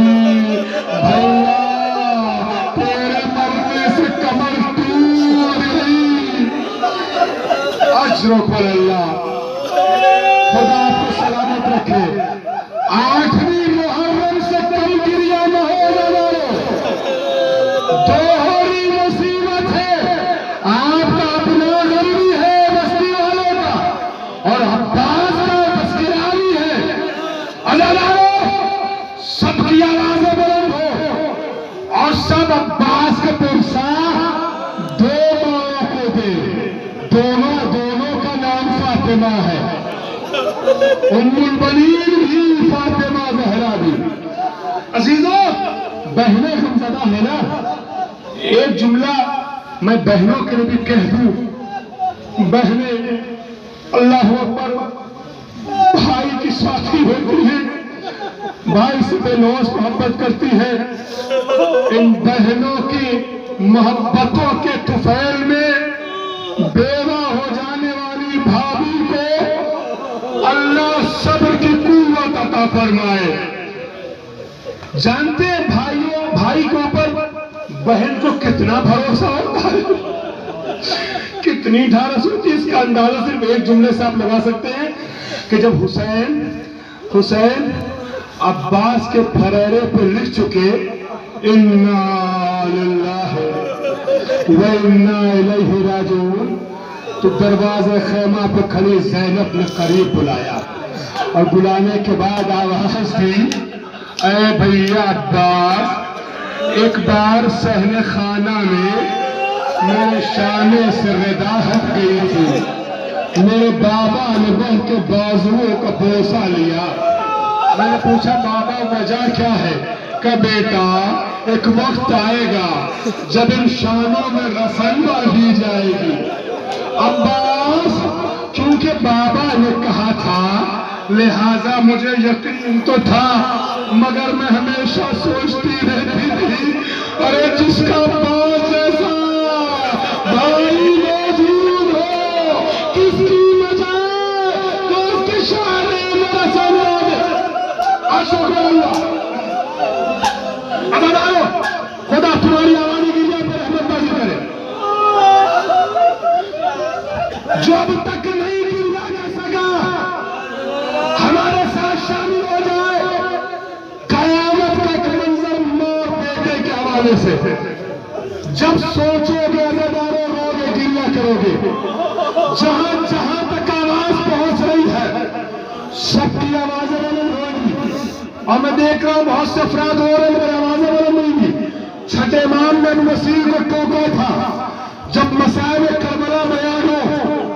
B: भैया तेरे मरने से कमर टूट गई। अजरो पर अल्लाह, खुदा आपको सलामत रखे। 8वीं मुहर्रम से कम गिरिया न हो जाओ, दोहरी मुसीबत है। आपका अपना गम भी है बस्ती वालों का, और अब्बास का तस्करारी है। अल्लाह सबकी आवाजें बुलंद हो और सब अब्बास के पुरसा दो माओ को दे। दोनों का नाम फातिमा है, उम्मुल बनीन भी, फातिमा ज़हरा भी। अजीजों, बहनें गमज़दा है ना, एक जुमला मैं बहनों के लिए भी कह दूं। बहनें अल्लाह अकबर, भाई की साथी होती है, भाई से बेलौस मोहब्बत करती है। इन बहनों की मोहब्बतों के तुफैल में बेवा हो जाने वाली भाभी को अल्लाह सब्र की कुव्वत अता फरमाए। जानते हैं भाइयों, भाई के ऊपर बहन को कितना भरोसा होता है, कितनी ढारस होती है, इसका अंदाजा सिर्फ एक जुमले से आप लगा सकते हैं कि जब हुसैन अब्बास के फरेरे पे लिख चुके, इन्ना लिल्लाहि व इन्ना इलैहि राजिऊन, तो दरवाजे खेमा पे खड़ी ज़ैनब ने करीब बुलाया और बुलाने के बाद आवाज दी, ऐ भैया अब्बास, एक बार सहने खाना में मेरे शाने से रिदा हट गई थी। मेरे बाबा ने बहन के बाजुओं का बोसा लिया। मैंने पूछा, बाबा वजह क्या है? कि बेटा, एक वक्त आएगा जब इन शानों में रसन बांधी जाएगी। अब्बास, क्योंकि बाबा ने कहा था, लिहाजा मुझे यकीन तो था, मगर मैं हमेशा सोचती रहती थी, अरे जिसका बाप जैसा भाई मौजूद हो, किसकी मजाल तो उसके शाने में रसन बांधे। अशुक्र अल्लाह, खुदा तुम्हारी आवाज़ के लिए रहमत नाज़िल करे। जो अब तक नहीं गिरा जा सका, हमारे साथ शामिल हो जाए। कयामत का एक मंजर माँ बेटे के हवाले से, जब सोचोगे अज़ादारों रोगे, गिरिया करोगे, जहां जहां तक आवाज पहुंच रही है, सबकी आवाजें बुलंद होंगी। और मैं देख रहा हूं बहुत से अफराद हो रहे हैं, आवाजें बुलंद होंगी। छठे इमाम ने नसीर को टोका था, जब मसाइब करबला बयान हो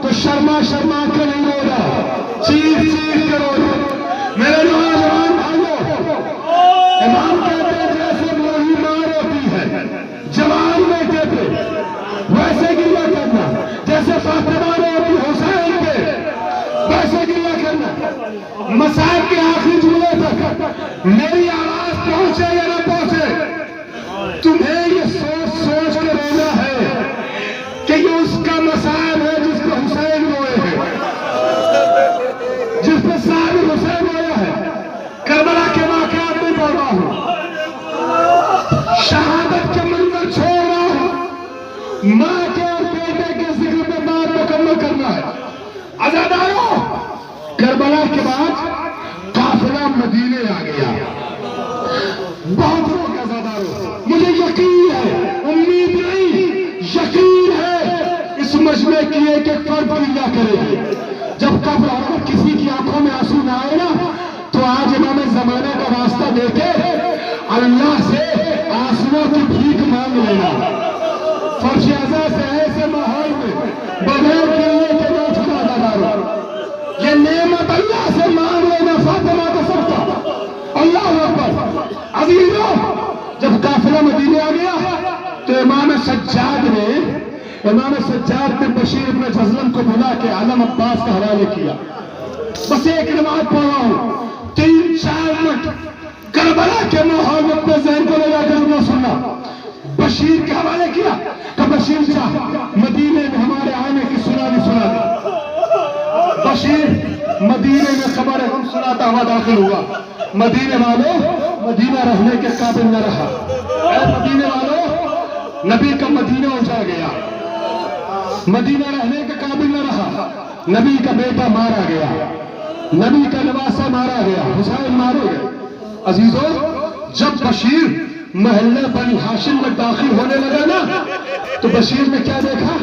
B: तो शर्मा के नहीं रोना, चीख के रोना। मेरे नौजवान भाइयों, इमाम कहते हैं जैसे मोही मार होती है, तुम्हें ये सोच सोच के रोना है कि ये उसका मसाल है जिस पे हुसैन रोए हैं, जिस पे साबिर हुसैन रोया है। करबला के वाक़यात में बोल रहा हूं, शहादत के मंजर छोड़ रहा हूं, मां के और बेटे के जिक्र पे बात मुकम्मल करना है। आजादारों, करबला के बाद काफिला मदीने आ गया। बहुत लोग आजादारों, मुझे यकीन है, उम्मीद नहीं यकीन है, इस मजमे की एक एक फर्द क्रिया करेगी। जब कब अगर किसी की आंखों में आंसू ना आए ना, तो आज इमाम जमाने का रास्ता देके अल्लाह से आंसुओं की भीख मांग लेना। फर्शियाजा से ऐसे माहौल में बगैर किए के ना छुड़ा दादारो, ये नेमत अल्लाह से मांग लेना फातिमा का सबका। अल्लाह अकबर। अजीजों, जब काफिला मदीने आ गया तो इमाम सज्जाद ने बशीर इब्न जज़लम को बुला के आलम अब्बास के हवाले किया। बस एक नमाज पढ़ रहा हूं, 3-4 मिनट करबला के माहौल में अपने ज़हन को लगा कर सुनना। बशीर के हवाले किया तो बशीर शाह मदीने में हमारे आने की सुना दी। बशीर मदीने में खबर हम सुनाता हुआ दाखिल हुआ। मदीने वालों, मदीना रहने के काबिल न रहा। मदीने वालों, नबी का मदीना उजा गया, मदीना रहने के काबिल न रहा। नबी का बेटा मारा गया, नबी का नवासा मारा गया, हुसैन मारे गए। अजीजों, जब बशीर महल्ले बनी हाशिम में दाखिल होने लगा ना, तो बशीर ने क्या देखा?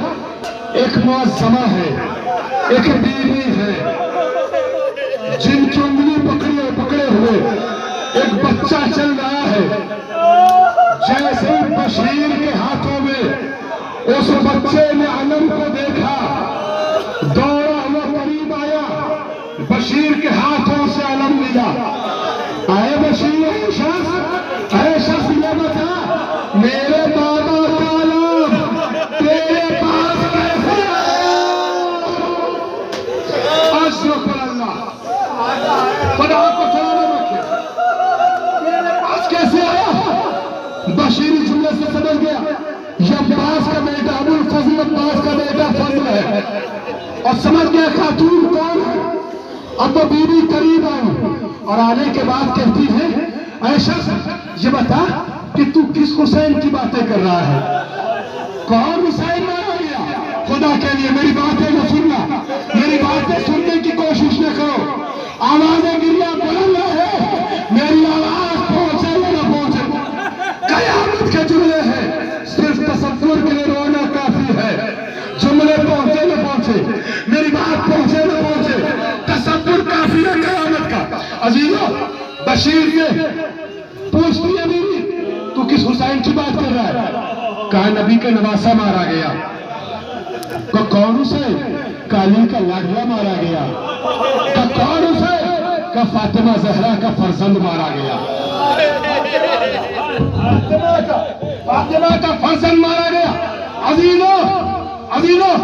B: एक मुअज़्ज़मा है, एक बीवी है, जिनकी उंगली पकड़े हुए एक बच्चा चल रहा है। जैसे ही बशीर के हाथों में उस बच्चे ने अलम को देखा, दौड़ा हुआ करीब आया, बशीर के हाथों से अलम लिया। आए बशीर, शख्स ये बता, मेरे बाबा का अलम तेरे पास कैसे आया? अल्लाह खुदा को सलामत रखे, तेरे पास कैसे आया? बशीर जुमले से समझ गया ये अब्बास का बेटा, अबुल फजल अब्बास का बेटा फजल है, और समझ गया खातून कौन है। अब तो बीवी करीब आई और आने के बाद कहती है, ऐशा ये बता कि तू किस हुसैन की बातें कर रहा है? कौन हुसैन मारा गया? खुदा के लिए मेरी बातें न सुनना, मेरी बातें सुनने की कोशिश न करो। आवाजें गिरिया बुलंद है, मेरी आवाज पहुंचे या न पहुंचे, कयामत के जुमले हैं। सिर्फ तसव्वुर के लिए रोना काफी है। जुमले पहुंचे न पहुंचे, मेरी बात पहुंचे न पहुंचे, तसव्वुर काफी है कयामत का। अजीजों, बशीर ने पूछ लिया, बीवी तू किस हुसैन की बात कर रहा है? कहा नबी का नवासा मारा गया। कौन हुसैन? काली का लाडला मारा गया। कौन हुसैन? का फातिमा जहरा का फर्जंद मारा गया। फातिमा का फर्जंद मारा गया। अजीजों,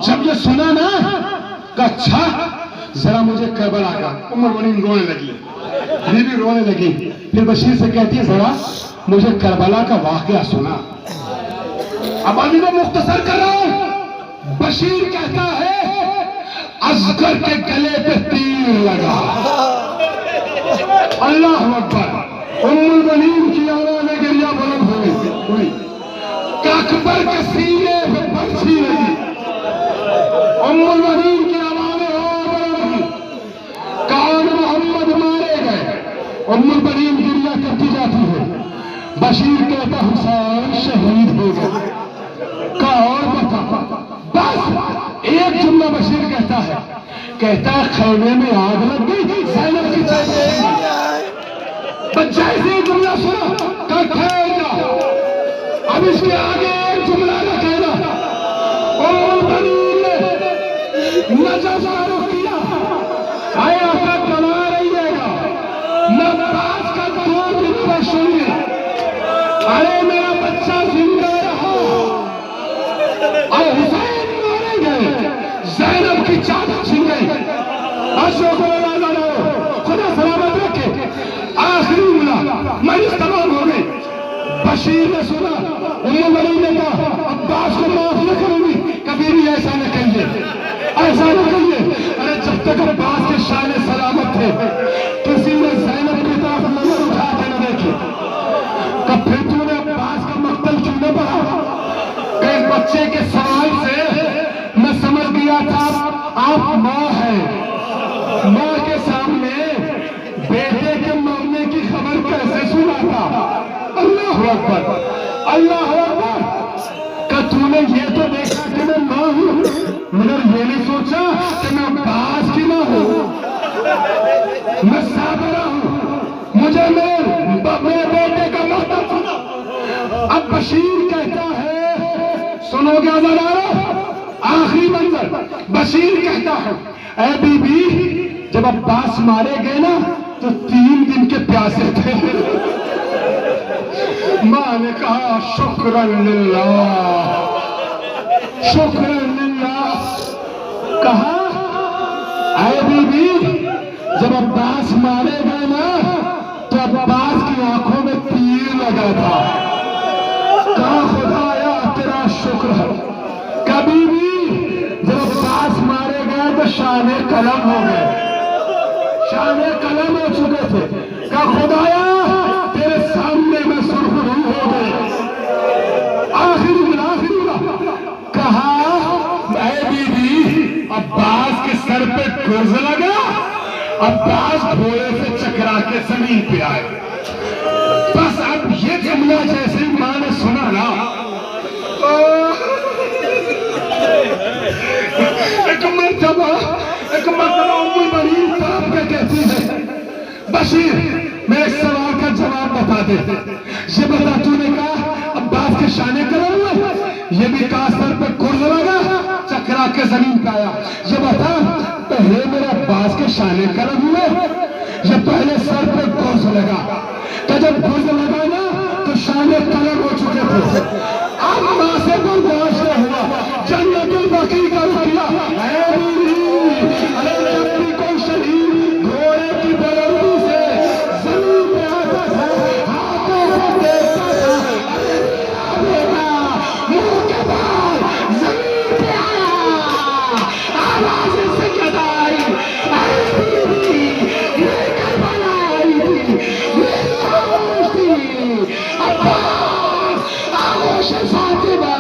B: जब ये सुना ना, अच्छा जरा मुझे करबला का। उम्र बनी रोने लगी, बीवी रोने लगी। फिर बशीर से कहती है, जरा मुझे करबला का वाकया सुना। अब अभी मैं मुख्तसर कर रहा हूं। बशीर कहता है, असगर के गले पे तीर लगा। अल्लाह अकबर। उम्मुल बनीन की आवाज़ गिरिया बुलंद हुई, अकबर के सीने पे बंसी लगी। उम्मुल बनीन की आवाज़ें कौन मोहम्मद मारे गए। उम्मुल बनीन गिरिया करती जाती है। बशीर कहता हुसैन शहीद हो गए। कौन बता? बस एक जुमला बशीर कहता है, खैमे में आग लग गई, ज़ैनब की बच्चा ऐसे जुमला सुना, ठहर जा, अब इसके आगे एक जुमला न कहना। उम्मुल बनीन ने नजर किया, आए आका कमा रहिएगा, मैं पास का 2 दिन में सुनिए। अरे मेरा बच्चा जिंदा रहा, और हुसैन मारे गए, ज़ैनब की चादर छिन गई। खुदा सलामत रखे। आखिरी जुमला मजलिस तमाम हो गई। बशीर ने सुना, उम्मे मरीम ने कहा अब्बास को माफ न करूंगी, कभी भी ऐसा न कहिए, ऐसा न कहिए। अरे जब तक अब्बास के शान सलामत थे किसी ने ज़ैनब की तरफ नजर उठा के न देखी। कब फिर तूने अब्बास का मक्तल क्यों न पढ़ा? इस बच्चे के सवाल से मैं समझ गया था आप माँ हैं। माँ के सामने बेटे के मरने की खबर कैसे सुनाता? अल्लाह अकबर, अल्लाह अकबर। क्या तूने ये तो देखा कि मैं माँ हूँ, मगर ये नहीं सोचा कि मैं अब्बास की माँ हूँ। मैं साबरा हूँ, मुझे मेरे बेटे का मौका सुना। अब बशीर कहता है, सुनोगे अज़ादारो, आखिरी मंजर, बशीर कहता है ऐ बीबी, जब अब्बास मारे गए ना तो 3 दिन के प्यासे थे। माँ ने कहा शुक्रन लिल्लाह, शुक्रन लिल्लाह। कहा ऐ बीबी, जब अब्बास मारे गए ना तो अब्बास की आंखों में तीर लगा था। कहा खुदाया तेरा शुक्र है। कभी भी जब अब्बास मारे गए तो शाने कलम हो गए, शाने कलम हो चुके थे। कहा खुदाया तेरे सामने में सुरखरू हो गए। आखिरी कहा ऐ बीबी, अब्बास के सर पे गुर्ज लगा, अब्बास घोड़े से चकरा के जमीन पे आए। बस अब ये जुमला जैसे मां ने सुना ना, एक मर्तबा उम्मुल मरीम साहब का कहती है बशीर मेरे सवाल का जवाब बता दे। ये बता, तूने कहा अब्बास के शाने कलम हुए, ये भी कहा सर पे गुर्ज लगा, चकरा के जमीन पे आया। ये बता, पहले मेरे अब्बास के शाने कलम हुए या पहले सर पे गुर्ज लगा? तो जब गुर्ज लगा ना तो शाने कलम हो चुके थे। अब मां से बर्दाश्त नहीं हुआ, जन्नतुल बकी का रुख किया। अरे जब भी कोई शहीद घोड़े की बुलंदी से जमीन पे आता था, हाथों को देखता था, बेटा मुंह के बाल जमीन पे आया, आवाज से कदाई अब्बास आगोश फातिमा